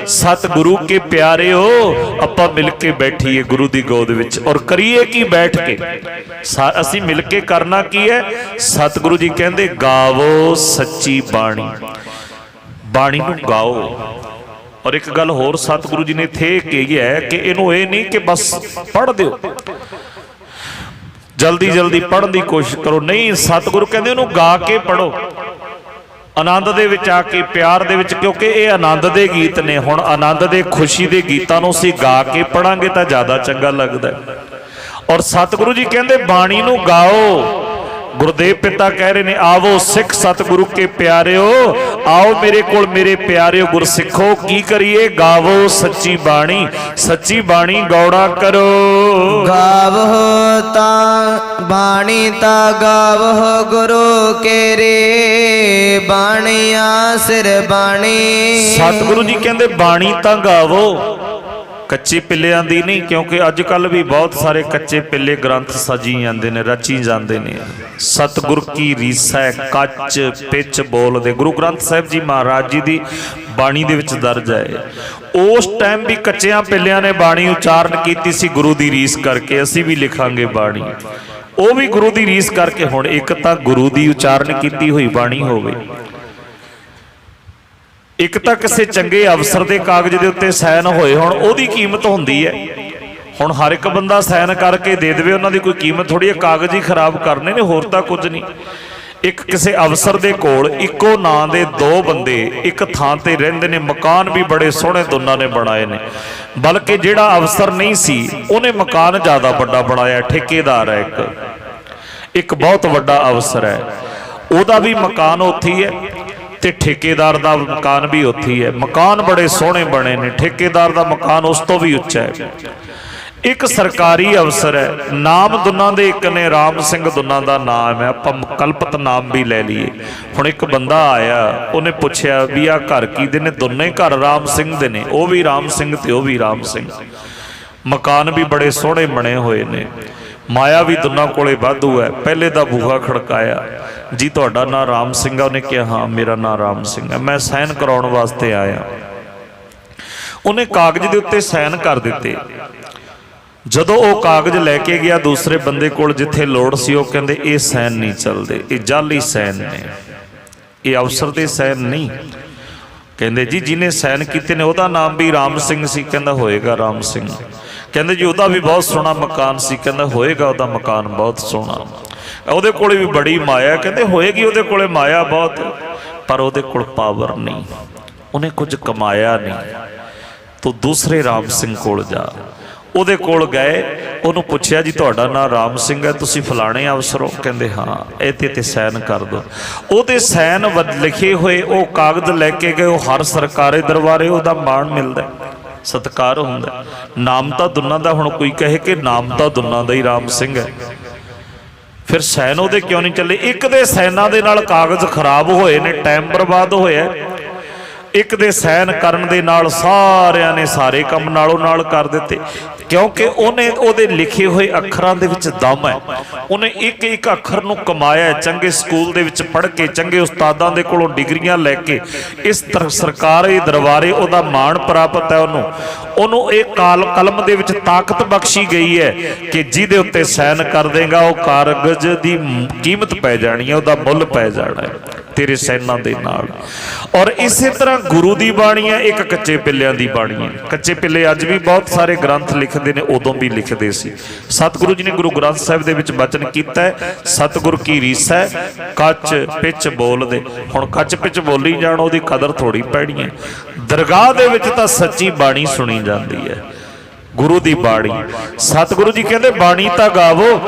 ਸਤਿਗੁਰੂ ਕੇ ਪਿਆਰੇ ਹੋ। ਆਪਾਂ ਮਿਲ ਕੇ ਬੈਠੀਏ ਗੁਰੂ ਦੀ ਗੋਦ ਵਿੱਚ, ਔਰ ਕਰੀਏ ਕੀ ਬੈਠ ਕੇ? ਅਸੀਂ ਮਿਲ ਕੇ ਕਰਨਾ ਕੀ ਹੈ? ਸਤਿਗੁਰੂ ਜੀ ਕਹਿੰਦੇ, ਗਾਵੋ ਸੱਚੀ ਬਾਣੀ, ਬਾਣੀ ਨੂੰ ਗਾਓ। ਔਰ ਇੱਕ ਗੱਲ ਹੋਰ ਸਤਿਗੁਰੂ ਜੀ ਨੇ ਇੱਥੇ ਕਹੀ ਹੈ ਕਿ ਇਹਨੂੰ ਇਹ ਨਹੀਂ ਕਿ ਬਸ ਪੜ੍ਹ ਦਿਓ, ਜਲਦੀ ਜਲਦੀ ਪੜ੍ਹਨ ਦੀ ਕੋਸ਼ਿਸ਼ ਕਰੋ, ਨਹੀਂ। ਸਤਿਗੁਰੂ ਕਹਿੰਦੇ ਉਹਨੂੰ ਗਾ ਕੇ ਪੜ੍ਹੋ, ਆਨੰਦ ਦੇ ਵਿੱਚ ਆ ਕੇ, ਪਿਆਰ ਦੇ ਵਿੱਚ, ਕਿਉਂਕਿ ਇਹ ਆਨੰਦ ਦੇ ਗੀਤ ਨੇ। ਹੁਣ ਆਨੰਦ ਦੇ, ਖੁਸ਼ੀ ਦੇ ਗੀਤਾਂ ਨੂੰ ਅਸੀਂ ਗਾ ਕੇ ਪੜਾਂਗੇ ਤਾਂ ਜ਼ਿਆਦਾ ਚੰਗਾ ਲੱਗਦਾ। ਔਰ ਸਤਿਗੁਰੂ ਜੀ ਕਹਿੰਦੇ ਬਾਣੀ ਨੂੰ ਗਾਓ। ਗੁਰਦੇਵ ਪਿਤਾ ਕਹਿ ਰਹੇ ਨੇ, ਆਵੋ ਸਿੱਖ ਸਤਿਗੁਰੂ ਕੇ ਪਿਆਰਿਓ, ਆਓ ਮੇਰੇ ਕੋਲ ਮੇਰੇ ਪਿਆਰਿਓ ਗੁਰਸਿੱਖੋ। ਕੀ ਕਰੀਏ? ਗਾਵੋ ਸੱਚੀ ਬਾਣੀ, ਸੱਚੀ ਬਾਣੀ ਗੌੜਾ ਕਰੋ। ਗਾਵੋ ਤਾਂ ਬਾਣੀ ਤਾਂ ਗਾਵੋ ਗੁਰੂ ਕੇਰੇ, ਬਾਣੀਆਂ ਸਿਰ ਬਾਣੀ। ਸਤਿਗੁਰੂ ਜੀ ਕਹਿੰਦੇ ਬਾਣੀ ਤਾਂ ਗਾਵੋ, ਕੱਚੇ ਪਿੱਲਿਆਂ ਦੀ ਨਹੀਂ, ਕਿਉਂਕਿ ਅੱਜ ਕੱਲ ਵੀ ਬਹੁਤ ਸਾਰੇ ਕੱਚੇ ਪਿੱਲੇ ਗ੍ਰੰਥ ਸਜੀ ਜਾਂਦੇ ਨੇ, ਰਚੀ ਜਾਂਦੇ ਨੇ। ਸਤਿਗੁਰ ਕੀ ਰੀਸੈ ਕੱਚ ਪਿੱਚ ਬੋਲਦੇ, ਗੁਰੂ ਗ੍ਰੰਥ ਸਾਹਿਬ ਜੀ ਮਹਾਰਾਜ ਜੀ ਦੀ ਬਾਣੀ ਦੇ ਵਿੱਚ ਦਰਜ ਹੈ। ਉਸ ਟਾਈਮ ਵੀ ਕੱਚਿਆਂ ਪਿੱਲਿਆਂ ਨੇ ਬਾਣੀ ਉਚਾਰਨ ਕੀਤੀ ਸੀ ਗੁਰੂ ਦੀ ਰੀਸ ਕਰਕੇ। ਅਸੀਂ ਵੀ ਲਿਖਾਂਗੇ ਬਾਣੀ, ਉਹ ਵੀ ਗੁਰੂ ਦੀ ਰੀਸ ਕਰਕੇ। ਹੁਣ ਇੱਕ ਤਾਂ ਗੁਰੂ ਦੀ ਉਚਾਰਨ ਕੀਤੀ ਹੋਈ ਬਾਣੀ ਹੋਵੇ, ਇੱਕ ਤਾਂ ਕਿਸੇ ਚੰਗੇ ਅਫਸਰ ਦੇ ਕਾਗਜ਼ ਦੇ ਉੱਤੇ ਸਾਈਨ ਹੋਏ ਹੋਣ, ਉਹਦੀ ਕੀਮਤ ਹੁੰਦੀ ਹੈ। ਹੁਣ ਹਰ ਇੱਕ ਬੰਦਾ ਸਾਈਨ ਕਰਕੇ ਦੇ ਦੇਵੇ, ਉਹਨਾਂ ਦੀ ਕੋਈ ਕੀਮਤ ਥੋੜੀ ਹੈ, ਕਾਗਜ਼ ਹੀ ਖਰਾਬ ਕਰਨੇ ਨੇ, ਹੋਰ ਤਾਂ ਕੁਝ ਨਹੀਂ। ਇੱਕ ਕਿਸੇ ਅਫਸਰ ਦੇ ਕੋਲ ਇੱਕੋ ਨਾਂ ਦੇ ਦੋ ਬੰਦੇ ਇੱਕ ਥਾਂ ਤੇ ਰਹਿੰਦੇ ਨੇ, ਮਕਾਨ ਵੀ ਬੜੇ ਸੋਹਣੇ ਦੋਨਾਂ ਨੇ ਬਣਾਏ ਨੇ, ਬਲਕਿ ਜਿਹੜਾ ਅਫਸਰ ਨਹੀਂ ਸੀ ਉਹਨੇ ਮਕਾਨ ਜ਼ਿਆਦਾ ਵੱਡਾ ਬਣਾਇਆ। ਠੇਕੇਦਾਰ ਹੈ ਇੱਕ ਬਹੁਤ ਵੱਡਾ ਅਫਸਰ ਹੈ, ਉਹਦਾ ਵੀ ਮਕਾਨ ਉੱਥੇ ਹੀ ਹੈ ਤੇ ਠੇਕੇਦਾਰ ਦਾ ਮਕਾਨ ਵੀ ਉੱਥੇ ਹੀ ਹੈ। ਮਕਾਨ ਬੜੇ ਸੋਹਣੇ ਬਣੇ ਨੇ, ਠੇਕੇਦਾਰ ਦਾ ਮਕਾਨ ਉਸ ਤੋਂ ਵੀ ਉੱਚਾ ਹੈ। ਇੱਕ ਸਰਕਾਰੀ ਅਫਸਰ ਹੈ, ਨਾਮ ਦੋਨਾਂ ਦੇ ਇੱਕ ਨੇ, ਰਾਮ ਸਿੰਘ ਦੋਨਾਂ ਦਾ ਨਾਮ ਹੈ, ਆਪਾਂ ਕਲਪਤ ਨਾਮ ਵੀ ਲੈ ਲਈਏ। ਹੁਣ ਇੱਕ ਬੰਦਾ ਆਇਆ, ਉਹਨੇ ਪੁੱਛਿਆ ਵੀ ਆਹ ਘਰ ਕਿਹਦੇ ਨੇ? ਦੋਨੇ ਘਰ ਰਾਮ ਸਿੰਘ ਦੇ ਨੇ, ਉਹ ਵੀ ਰਾਮ ਸਿੰਘ ਤੇ ਉਹ ਵੀ ਰਾਮ ਸਿੰਘ। ਮਕਾਨ ਵੀ ਬੜੇ ਸੋਹਣੇ ਬਣੇ ਹੋਏ ਨੇ, ਮਾਇਆ ਵੀ ਦੋਨਾਂ ਕੋਲੇ ਵਾਧੂ ਹੈ। ਪਹਿਲੇ ਦਾ ਬੂਹਾ ਖੜਕਾਇਆ, ਜੀ ਤੁਹਾਡਾ ਨਾਂ ਰਾਮ ਸਿੰਘ ਆ? ਉਹਨੇ ਕਿਹਾ ਹਾਂ ਮੇਰਾ ਨਾਂ ਰਾਮ ਸਿੰਘ ਹੈ, ਮੈਂ ਸਾਈਨ ਕਰਾਉਣ ਵਾਸਤੇ ਆਇਆ। ਉਹਨੇ ਕਾਗਜ਼ ਦੇ ਉੱਤੇ ਸਾਈਨ ਕਰ ਦਿੱਤੇ। ਜਦੋਂ ਉਹ ਕਾਗਜ਼ ਲੈ ਕੇ ਗਿਆ ਦੂਸਰੇ ਬੰਦੇ ਕੋਲ ਜਿੱਥੇ ਲੋੜ ਸੀ, ਉਹ ਕਹਿੰਦੇ ਇਹ ਸਾਈਨ ਨਹੀਂ ਚੱਲਦੇ, ਇਹ ਜਾਲੀ ਸਾਈਨ ਨੇ, ਇਹ ਅਫਸਰ ਦੇ ਸਾਈਨ ਨਹੀਂ। ਕਹਿੰਦੇ ਜੀ ਜਿਹਨੇ ਸਾਈਨ ਕੀਤੇ ਨੇ ਉਹਦਾ ਨਾਮ ਵੀ ਰਾਮ ਸਿੰਘ ਸੀ? ਕਹਿੰਦਾ ਹੋਏਗਾ ਰਾਮ ਸਿੰਘ। ਕਹਿੰਦੇ ਜੀ ਉਹਦਾ ਵੀ ਬਹੁਤ ਸੋਹਣਾ ਮਕਾਨ ਸੀ? ਕਹਿੰਦਾ ਹੋਏਗਾ ਉਹਦਾ ਮਕਾਨ ਬਹੁਤ ਸੋਹਣਾ। ਉਹਦੇ ਕੋਲੇ ਵੀ ਬੜੀ ਮਾਇਆ? ਕਹਿੰਦੇ ਹੋਏਗੀ ਉਹਦੇ ਕੋਲੇ ਮਾਇਆ ਬਹੁਤ, ਪਰ ਉਹਦੇ ਕੋਲ ਪਾਵਰ ਨਹੀਂ, ਉਹਨੇ ਕੁਝ ਕਮਾਇਆ ਨਹੀਂ। ਤੂੰ ਦੂਸਰੇ ਰਾਮ ਸਿੰਘ ਕੋਲ ਜਾ। ਉਹਦੇ ਕੋਲ ਗਏ, ਉਹਨੂੰ ਪੁੱਛਿਆ ਜੀ ਤੁਹਾਡਾ ਨਾਂ ਰਾਮ ਸਿੰਘ ਹੈ, ਤੁਸੀਂ ਫਲਾਣੇ ਅਫਸਰ ਹੋ? ਕਹਿੰਦੇ ਹਾਂ, ਇਹਦੇ ਤੇ ਸਾਈਨ ਕਰ ਦਿਓ। ਉਹਦੇ ਸਾਈਨ ਲਿਖੇ ਹੋਏ ਉਹ ਕਾਗਜ਼ ਲੈ ਕੇ ਗਏ, ਉਹ ਹਰ ਸਰਕਾਰੀ ਦਰਬਾਰੇ ਉਹਦਾ ਮਾਣ ਮਿਲਦਾ। ਸਤਿਕਾਰ ਹੁੰਦਾ। ਨਾਮ ਤਾਂ ਦੋਨਾਂ ਦਾ, ਹੁਣ ਕੋਈ ਕਹੇ ਕਿ ਨਾਮ ਤਾਂ ਦੋਨਾਂ ਦਾ ਹੀ ਰਾਮ ਸਿੰਘ ਹੈ, ਫਿਰ ਸੈਨ ਉਹਦੇ ਕਿਉਂ ਨਹੀਂ ਚੱਲੇ? ਇੱਕ ਦੇ ਸੈਨਾਂ ਦੇ ਨਾਲ ਕਾਗਜ਼ ਖਰਾਬ ਹੋਏ ਨੇ, ਟਾਈਮ ਬਰਬਾਦ ਹੋਇਆ। ਇੱਕ ਦੇ ਸੈਨ ਕਰਨ ਦੇ ਨਾਲ ਸਾਰਿਆਂ ਨੇ ਸਾਰੇ ਕੰਮ ਨਾਲੋਂ ਨਾਲ ਕਰ ਦਿੱਤੇ, ਕਿਉਂਕਿ ਉਹਨੇ ਉਹਦੇ ਲਿਖੇ ਹੋਏ ਅੱਖਰਾਂ ਦੇ ਵਿੱਚ ਦਮ ਹੈ। ਉਹਨੇ ਇੱਕ ਇੱਕ ਅੱਖਰ ਨੂੰ ਕਮਾਇਆ, ਚੰਗੇ ਸਕੂਲ ਦੇ ਵਿੱਚ ਪੜ੍ਹ ਕੇ, ਚੰਗੇ ਉਸਤਾਦਾਂ ਦੇ ਕੋਲੋਂ ਡਿਗਰੀਆਂ ਲੈ ਕੇ, ਇਸ ਸਰਕਾਰੀ ਦਰਬਾਰੇ ਉਹਦਾ ਮਾਣ ਪ੍ਰਾਪਤ ਹੈ। ਉਹਨੂੰ ਇਹ ਕਲਮ ਦੇ ਵਿੱਚ ਤਾਕਤ ਬਖਸ਼ੀ ਗਈ ਹੈ ਕਿ ਜਿਹਦੇ ਉੱਤੇ ਸੈਨ ਕਰ ਦੇਗਾ ਉਹ ਕਾਗਜ਼ ਦੀ ਕੀਮਤ ਪੈ ਜਾਣੀ ਹੈ, ਉਹਦਾ ਮੁੱਲ ਪੈ ਜਾਣਾ ਹੈ ਤੇਰੇ ਸੈਨਾਂ ਦੇ ਨਾਲ। ਔਰ ਇਸੇ ਤਰ੍ਹਾਂ ਗੁਰੂ ਦੀ ਬਾਣੀ ਹੈ, ਇੱਕ ਕੱਚੇ ਪਿੱਲਿਆਂ ਦੀ ਬਾਣੀ ਹੈ। ਕੱਚੇ ਪਿੱਲੇ ਅੱਜ ਵੀ ਬਹੁਤ ਸਾਰੇ ਗ੍ਰੰਥ ਲਿਖਦੇ ਨੇ, ਉਦੋਂ ਵੀ ਲਿਖਦੇ ਸੀ। ਸਤਿਗੁਰੂ ਜੀ ਨੇ ਗੁਰੂ ਗ੍ਰੰਥ ਸਾਹਿਬ ਦੇ ਵਿੱਚ ਬਚਨ ਕੀਤਾ ਹੈ, ਸਤਿਗੁਰ ਕੀ ਰੀਸ ਹੈ ਕੱਚ ਪਿੱਚ ਬੋਲਦੇ। ਹੁਣ ਕੱਚ ਪਿੱਚ ਬੋਲੀ ਜਾਣ, ਉਹਦੀ ਕਦਰ ਥੋੜੀ ਪੈਣੀ ਹੈ। ਦਰਗਾਹ ਦੇ ਵਿੱਚ ਤਾਂ ਸੱਚੀ ਬਾਣੀ ਸੁਣੀ ਜਾਂਦੀ ਹੈ, ਗੁਰੂ ਦੀ ਬਾਣੀ। ਸਤਿਗੁਰੂ ਜੀ ਕਹਿੰਦੇ ਬਾਣੀ ਤਾਂ ਗਾਵੋ,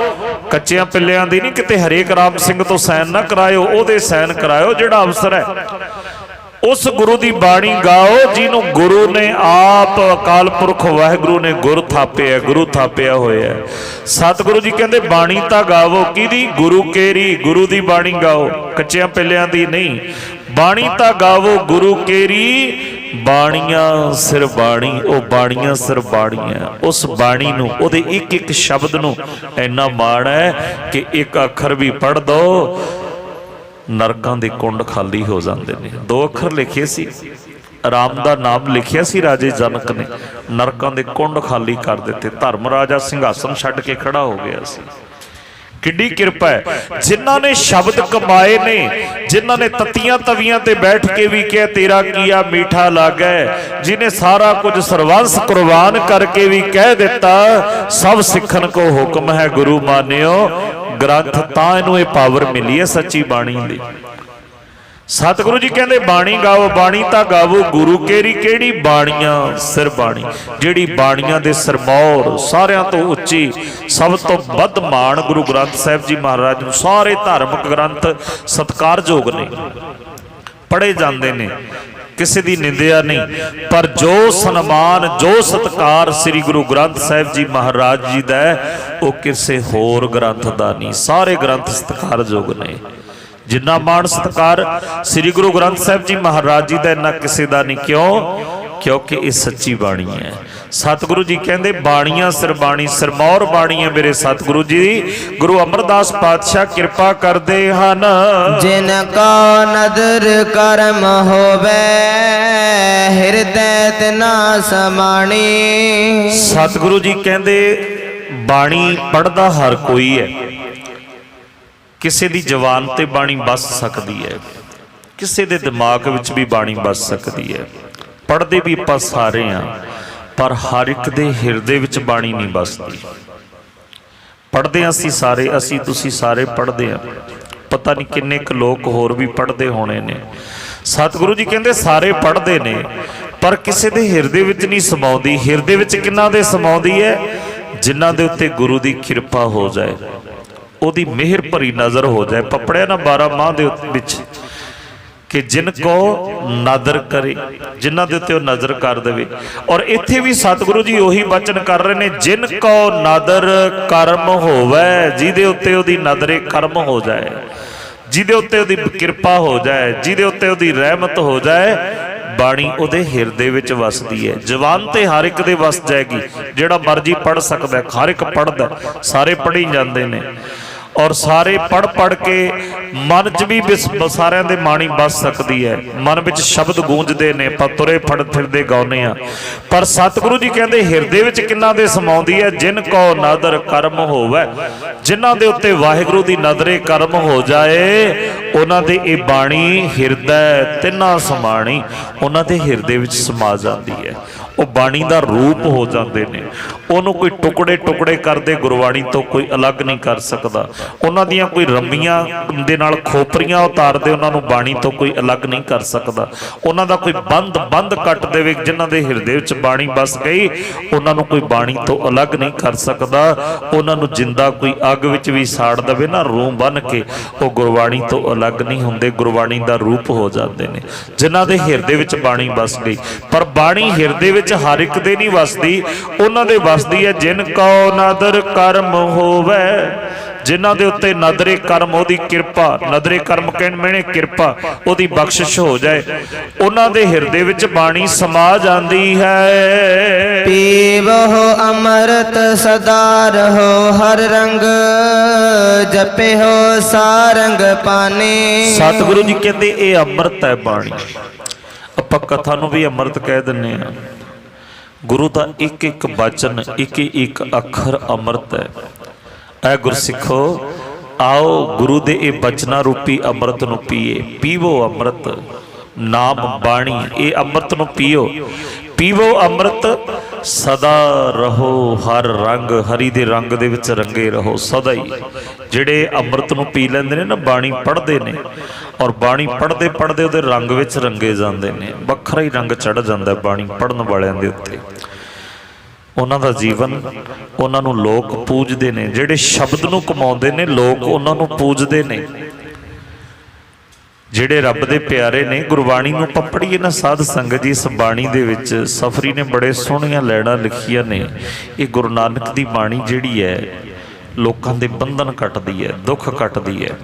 ਕੱਚਿਆਂ ਪਿੱਲਿਆਂ ਦੀ ਨਹੀਂ। ਕਿਤੇ ਹਰੇਕ ਰਾਮ ਸਿੰਘ ਤੋਂ ਸੈਨ ਨਾ ਕਰਾਇਓ, ਉਹਦੇ ਸੈਨ ਕਰਾਇਓ ਜਿਹੜਾ ਅਫਸਰ ਹੈ। ਉਸ ਗੁਰੂ ਦੀ ਬਾਣੀ ਗਾਓ ਜਿਹਨੂੰ ਗੁਰੂ ਨੇ ਆਪ, ਅਕਾਲ ਪੁਰਖ ਵਾਹਿਗੁਰੂ ਨੇ ਗੁਰ ਥਾਪਿਆ, ਗੁਰੂ ਥਾਪਿਆ ਹੋਇਆ। ਸਤਿਗੁਰੂ ਜੀ ਕਹਿੰਦੇ ਬਾਣੀ ਤਾਂ ਗਾਵੋ, ਕਿਹਦੀ? ਗੁਰੂ ਕੇਰੀ, ਗੁਰੂ ਦੀ ਬਾਣੀ ਗਾਓ, ਕੱਚਿਆਂ ਪਿੱਲਿਆਂ ਦੀ ਨਹੀਂ। ਬਾਣੀ ਤਾਂ ਗਾਵੋ ਗੁਰੂ ਕੇਰੀ, ਬਾਣੀਆਂ ਸਿਰ ਬਾਣੀ, ਉਹ ਬਾਣੀਆਂ ਸਿਰ ਬਾਣੀਆਂ। ਉਸ ਬਾਣੀ ਨੂੰ, ਉਹਦੇ ਇੱਕ ਇੱਕ ਸ਼ਬਦ ਨੂੰ ਇੰਨਾ ਮਾਣ ਹੈ ਕਿ ਇੱਕ ਅੱਖਰ ਵੀ ਪੜ੍ਹ ਦੋ, ਨਰਕਾਂ ਦੇ ਕੁੰਡ ਖਾਲੀ ਹੋ ਜਾਂਦੇ ਨੇ। 2 ਅੱਖਰ ਲਿਖੇ ਸੀ, ਰਾਮ ਦਾ ਨਾਮ ਲਿਖਿਆ ਸੀ ਰਾਜੇ ਜਨਕ ਨੇ, ਨਰਕਾਂ ਦੇ ਕੁੰਡ ਖਾਲੀ ਕਰ ਦਿੱਤੇ। ਧਰਮ ਰਾਜਾ ਸਿੰਘਾਸਨ ਛੱਡ ਕੇ ਖੜਾ ਹੋ ਗਿਆ ਸੀ। ਕਿੱਡੀ ਕਿਰਪਾ ਹੈ। ਜਿਨ੍ਹਾਂ ਨੇ ਸ਼ਬਦ ਕਮਾਏ ਨੇ, ਜਿਨ੍ਹਾਂ ਨੇ ਤਤੀਆਂ ਤਵੀਆਂ ਤੇ ਬੈਠ ਕੇ ਵੀ ਕਿਹਾ ਤੇਰਾ ਕੀਆ ਮੀਠਾ ਲੱਗੈ, ਜਿਹਨੇ ਸਾਰਾ ਕੁਝ ਸਰਵੰਸ ਕੁਰਬਾਨ ਕਰਕੇ ਵੀ ਕਹਿ ਦਿੱਤਾ ਸਭ ਸਿੱਖਣ ਕੋ ਹੁਕਮ ਹੈ ਗੁਰੂ ਮਾਨਿਓ ਗ੍ਰੰਥ, ਤਾਂ ਇਹਨੂੰ ਇਹ ਪਾਵਰ ਮਿਲੀ ਹੈ ਸੱਚੀ ਬਾਣੀ ਦੀ। ਸਤਿਗੁਰੂ ਜੀ ਕਹਿੰਦੇ ਬਾਣੀ ਗਾਓ, ਬਾਣੀ ਤਾਂ ਗਾਵੋ ਗੁਰੂ ਕੇਰੀ, ਕਿਹੜੀ? ਬਾਣੀਆਂ ਸਿਰ ਬਾਣੀ, ਜਿਹੜੀ ਬਾਣੀਆਂ ਦੇ ਸਰਮੌਰ, ਸਾਰਿਆਂ ਤੋਂ ਉੱਚੀ, ਸਭ ਤੋਂ ਵੱਧ ਮਾਣ ਗੁਰੂ ਗ੍ਰੰਥ ਸਾਹਿਬ ਜੀ ਮਹਾਰਾਜ ਨੂੰ। ਸਾਰੇ ਧਾਰਮਿਕ ਗ੍ਰੰਥ ਸਤਿਕਾਰਯੋਗ ਨੇ, ਪੜ੍ਹੇ ਜਾਂਦੇ ਨੇ, ਕਿਸੇ ਦੀ ਨਿੰਦਿਆ ਨਹੀਂ, ਪਰ ਜੋ ਸਨਮਾਨ, ਜੋ ਸਤਿਕਾਰ ਸ੍ਰੀ ਗੁਰੂ ਗ੍ਰੰਥ ਸਾਹਿਬ ਜੀ ਮਹਾਰਾਜ ਜੀ ਦਾ ਉਹ ਕਿਸੇ ਹੋਰ ਗ੍ਰੰਥ ਦਾ ਨਹੀਂ। ਸਾਰੇ ਗ੍ਰੰਥ ਸਤਿਕਾਰਯੋਗ ਨੇ। ਜਿੰਨਾ ਮਾਣ ਸਤਿਕਾਰ ਸ੍ਰੀ ਗੁਰੂ ਗ੍ਰੰਥ ਸਾਹਿਬ ਜੀ ਮਹਾਰਾਜ ਜੀ ਦਾ ਇੰਨਾ ਕਿਸੇ ਦਾ ਨਹੀਂ। ਕਿਉਂ? ਕਿਉਂਕਿ ਇਹ ਸੱਚੀ ਬਾਣੀ ਹੈ। ਸਤਿਗੁਰੂ ਜੀ ਕਹਿੰਦੇ ਬਾਣੀਆਂ ਸਿਰ ਬਾਣੀ, ਸਿਰਮੌਰ ਬਾਣੀ ਹੈ ਮੇਰੇ ਸਤਿਗੁਰੂ ਜੀ। ਗੁਰੂ ਅਮਰਦਾਸ ਪਾਤਸ਼ਾਹ ਕਿਰਪਾ ਕਰਦੇ ਹਨ, ਜਿਨ ਕਾ ਨਦਰ ਕਰਮ ਹੋਵੇ ਹਿਰਦੈ ਤਿਨਾ ਸਮਾਣੀ। ਸਤਿਗੁਰੂ ਜੀ ਕਹਿੰਦੇ ਬਾਣੀ ਪੜ੍ਹਦਾ ਹਰ ਕੋਈ ਹੈ। ਕਿਸੇ ਦੀ ਜ਼ੁਬਾਨ ਤੇ ਬਾਣੀ ਵੱਸ ਸਕਦੀ ਹੈ, ਕਿਸੇ ਦੇ ਦਿਮਾਗ ਵਿੱਚ ਵੀ ਬਾਣੀ ਵੱਸ ਸਕਦੀ ਹੈ। ਪੜ੍ਹਦੇ ਵੀ ਆਪਾਂ ਸਾਰੇ ਹਾਂ, ਪਰ ਹਰ ਇੱਕ ਦੇ ਹਿਰਦੇ ਵਿੱਚ ਬਾਣੀ ਨਹੀਂ ਵੱਸਦੀ। ਪੜ੍ਹਦੇ ਹਾਂ ਅਸੀਂ ਸਾਰੇ, ਅਸੀਂ ਤੁਸੀਂ ਸਾਰੇ ਪੜ੍ਹਦੇ ਹਾਂ, ਪਤਾ ਨਹੀਂ ਕਿੰਨੇ ਕੁ ਲੋਕ ਹੋਰ ਵੀ ਪੜ੍ਹਦੇ ਹੋਣੇ ਨੇ। ਸਤਿਗੁਰੂ ਜੀ ਕਹਿੰਦੇ ਸਾਰੇ ਪੜ੍ਹਦੇ ਨੇ, ਪਰ ਕਿਸੇ ਦੇ ਹਿਰਦੇ ਵਿੱਚ ਨਹੀਂ ਸਮਾਉਂਦੀ। ਹਿਰਦੇ ਵਿੱਚ ਕਿਹਨਾਂ ਦੇ ਸਮਾਉਂਦੀ ਹੈ? ਜਿਨ੍ਹਾਂ ਦੇ ਉੱਤੇ ਗੁਰੂ ਦੀ ਕਿਰਪਾ ਹੋ ਜਾਏ, ਉਹਦੀ ਮਿਹਰ ਭਰੀ ਨਜ਼ਰ ਹੋ ਜਾਏ। ਪਪੜਿਆ ਨਾ 12 ਮਾਹ ਦੇ ਵਿੱਚ ਕਿ ਜਿਨ ਕੋ ਨਾਦਰ ਕਰੇ, ਜਿਨ੍ਹਾਂ ਦੇ ਉੱਤੇ ਉਹ ਨਜ਼ਰ ਕਰ ਦੇਵੇ। ਔਰ ਇੱਥੇ ਵੀ ਸਤਿਗੁਰੂ ਜੀ ਉਹੀ ਬਚਨ ਕਰ ਰਹੇ ਨੇ, ਜਿਨ ਕੋ ਨਾਦਰ ਕਰਮ ਹੋਵੇ, ਜਿਹਦੇ ਉੱਤੇ ਉਹਦੀ ਨਜ਼ਰੇ ਕਰਮ ਹੋ ਜਾਏ, ਜਿਹਦੇ ਉੱਤੇ ਉਹਦੀ ਕਿਰਪਾ ਹੋ ਜਾਏ, ਜਿਹਦੇ ਉੱਤੇ ਉਹਦੀ ਰਹਿਮਤ ਹੋ ਜਾਏ, ਬਾਣੀ ਉਹਦੇ ਹਿਰਦੇ ਵਿੱਚ ਵਸਦੀ ਹੈ। ਜ਼ੁਬਾਨ ਤੇ ਹਰ ਇੱਕ ਦੇ ਵਸ ਜਾਏਗੀ, ਜਿਹੜਾ ਮਰਜ਼ੀ ਪੜ੍ਹ ਸਕਦਾ, ਹਰ ਇੱਕ ਪੜ੍ਹਦਾ, ਸਾਰੇ ਪੜ੍ਹੀ ਜਾਂਦੇ ਨੇ। ਔਰ ਸਾਰੇ ਪੜ੍ਹ ਕੇ ਮਨ 'ਚ ਵੀ ਸਾਰਿਆਂ ਦੇ ਬਾਣੀ ਵੱਸ ਸਕਦੀ ਹੈ। ਮਨ ਵਿੱਚ ਸ਼ਬਦ ਗੂੰਜਦੇ ਨੇ, ਆਪਾਂ ਤੁਰੇ ਫਿਰਦੇ ਗਾਉਂਦੇ ਹਾਂ, ਪਰ ਸਤਿਗੁਰੂ ਜੀ ਕਹਿੰਦੇ ਹਿਰਦੇ ਵਿੱਚ ਕਿਹਨਾਂ ਦੇ ਸਮਾਉਂਦੀ ਹੈ? ਜਿਨ ਕੋ ਨਦਰ ਕਰਮ ਹੋਵੇ, ਜਿਨ੍ਹਾਂ ਦੇ ਉੱਤੇ ਵਾਹਿਗੁਰੂ ਦੀ ਨਜ਼ਰੇ ਕਰਮ ਹੋ ਜਾਏ, ਉਹਨਾਂ ਦੇ ਇਹ ਬਾਣੀ ਹਿਰਦਾ ਤਿੰਨਾ ਸਮਾਣੀ, ਉਹਨਾਂ ਦੇ ਹਿਰਦੇ ਵਿੱਚ ਸਮਾ ਜਾਂਦੀ ਹੈ। ਉਹ ਬਾਣੀ ਦਾ ਰੂਪ ਹੋ ਜਾਂਦੇ ਨੇ, ਉਹਨੂੰ ਕੋਈ ਟੁਕੜੇ ਟੁਕੜੇ ਕਰਦੇ ਗੁਰਬਾਣੀ ਤੋਂ ਕੋਈ ਅਲੱਗ ਨਹੀਂ ਕਰ ਸਕਦਾ। ਉਹਨਾਂ ਦੀਆਂ ਕੋਈ ਰੰਮੀਆਂ ਦੇ ਨਾਲ ਖੋਪਰੀਆਂ ਉਤਾਰਦੇ ਉਹਨਾਂ ਨੂੰ ਬਾਣੀ ਤੋਂ ਕੋਈ ਅਲੱਗ ਨਹੀਂ ਕਰ ਸਕਦਾ। ਉਹਨਾਂ ਦਾ ਕੋਈ ਬੰਦ ਕੱਟ ਦੇਵੇ ਜਿਨ੍ਹਾਂ ਦੇ ਹਿਰਦੇ ਵਿੱਚ ਬਾਣੀ ਬਸ ਗਈ, ਉਹਨਾਂ ਨੂੰ ਕੋਈ ਬਾਣੀ ਤੋਂ ਅਲੱਗ ਨਹੀਂ ਕਰ ਸਕਦਾ। ਉਹਨਾਂ ਨੂੰ ਜਿੰਦਾ ਕੋਈ ਅੱਗ ਵਿੱਚ ਵੀ ਸਾੜ ਦੇਵੇ ਨਾ ਰੂਹ ਬੰਨ ਕੇ, ਉਹ ਗੁਰਬਾਣੀ ਤੋਂ ਅਲੱਗ ਨਹੀਂ ਹੁੰਦੇ, ਗੁਰਬਾਣੀ ਦਾ ਰੂਪ ਹੋ ਜਾਂਦੇ ਨੇ ਜਿਨ੍ਹਾਂ ਦੇ ਹਿਰਦੇ ਵਿੱਚ ਬਾਣੀ ਬਸ ਗਈ। ਪਰ ਬਾਣੀ ਹਿਰਦੇ ਵਿੱਚ ਹਰ ਇੱਕ ਦੇ ਨਹੀਂ ਵਸਦੀ, ਉਹਨਾਂ ਦੇ ਵਸਦੀ ਹੈ ਜਿਨ ਕਉ ਨਦਰ ਕਰਮ ਹੋਵੇ, ਜਿਨ੍ਹਾਂ ਦੇ ਉੱਤੇ ਨਦਰੇ ਕਰਮ, ਉਹਦੀ ਕਿਰਪਾ, ਨਦਰੇ ਕਰਮ ਕਹਿਣ ਮੈਨੇ ਕਿਰਪਾ, ਉਹਦੀ ਬਖਸ਼ਿਸ਼ ਹੋ ਜਾਏ, ਉਹਨਾਂ ਦੇ ਹਿਰਦੇ ਵਿੱਚ ਬਾਣੀ ਸਮਾ ਜਾਂਦੀ ਹੈ। ਪੀਵਹੁ ਅੰਮ੍ਰਿਤ ਸਦਾ ਰਹੋ ਹਰ ਰੰਗ, ਜਪਿਓ ਸਾਰੰਗ ਪਾਨੇ। ਸਤਿਗੁਰੂ ਜੀ ਕਹਿੰਦੇ ਇਹ ਅੰਮ੍ਰਿਤ ਹੈ ਬਾਣੀ। ਆਪਾਂ ਕਥਾ ਨੂੰ ਵੀ ਅੰਮ੍ਰਿਤ ਕਹਿ ਦਿੰਦੇ ਆ। ਗੁਰੂ ਦਾ ਇੱਕ ਇੱਕ ਬਚਨ, ਇੱਕ ਇੱਕ ਅੱਖਰ ਅੰਮ੍ਰਿਤ ਹੈ। ਐ ਗੁਰਸਿੱਖੋ, ਆਓ ਗੁਰੂ ਦੇ ਇਹ ਬਚਨਾਂ ਰੂਪੀ ਅੰਮ੍ਰਿਤ ਨੂੰ ਪੀਏ। ਪੀਵੋ ਅੰਮ੍ਰਿਤ, ਨਾਮ ਬਾਣੀ, ਇਹ ਅੰਮ੍ਰਿਤ ਨੂੰ ਪੀਵੋ ਅੰਮ੍ਰਿਤ, ਸਦਾ ਰਹੋ ਹਰ ਰੰਗ, ਹਰੀ ਦੇ ਰੰਗ ਦੇ ਵਿੱਚ ਰੰਗੇ ਰਹੋ ਸਦਾ ਹੀ। ਜਿਹੜੇ ਅੰਮ੍ਰਿਤ ਨੂੰ ਪੀ ਲੈਂਦੇ ਨੇ ਨਾ, ਬਾਣੀ ਪੜ੍ਹਦੇ ਨੇ, ਔਰ ਬਾਣੀ ਪੜ੍ਹਦੇ ਪੜ੍ਹਦੇ ਉਹਦੇ ਰੰਗ ਵਿੱਚ ਰੰਗੇ ਜਾਂਦੇ ਨੇ, ਵੱਖਰਾ ਹੀ ਰੰਗ ਚੜ੍ਹ ਜਾਂਦਾ ਬਾਣੀ ਪੜ੍ਹਨ ਵਾਲਿਆਂ ਦੇ ਉੱਤੇ। ਉਹਨਾਂ ਦਾ ਜੀਵਨ, ਉਹਨਾਂ ਨੂੰ ਲੋਕ ਪੂਜਦੇ ਨੇ। ਜਿਹੜੇ ਸ਼ਬਦ ਨੂੰ ਕਮਾਉਂਦੇ ਨੇ ਲੋਕ ਉਹਨਾਂ ਨੂੰ ਪੂਜਦੇ ਨੇ। ਜਿਹੜੇ ਰੱਬ ਦੇ ਪਿਆਰੇ ਨੇ, ਗੁਰਬਾਣੀ ਨੂੰ ਆਪਾਂ ਪੜ੍ਹੀਏ ਨਾ ਸਾਧ ਸੰਗਤ ਜੀ, ਇਸ ਬਾਣੀ ਦੇ ਵਿੱਚ ਸਫਰੀ ਨੇ ਬੜੇ ਸੋਹਣੀਆਂ ਲੈਣਾ ਲਿਖੀਆਂ ਨੇ। ਇਹ ਗੁਰੂ ਨਾਨਕ ਦੀ ਬਾਣੀ ਜਿਹੜੀ ਹੈ ਲੋਕਾਂ ਦੇ ਬੰਧਨ ਕੱਟਦੀ ਹੈ, ਦੁੱਖ ਕੱਟਦੀ ਹੈ।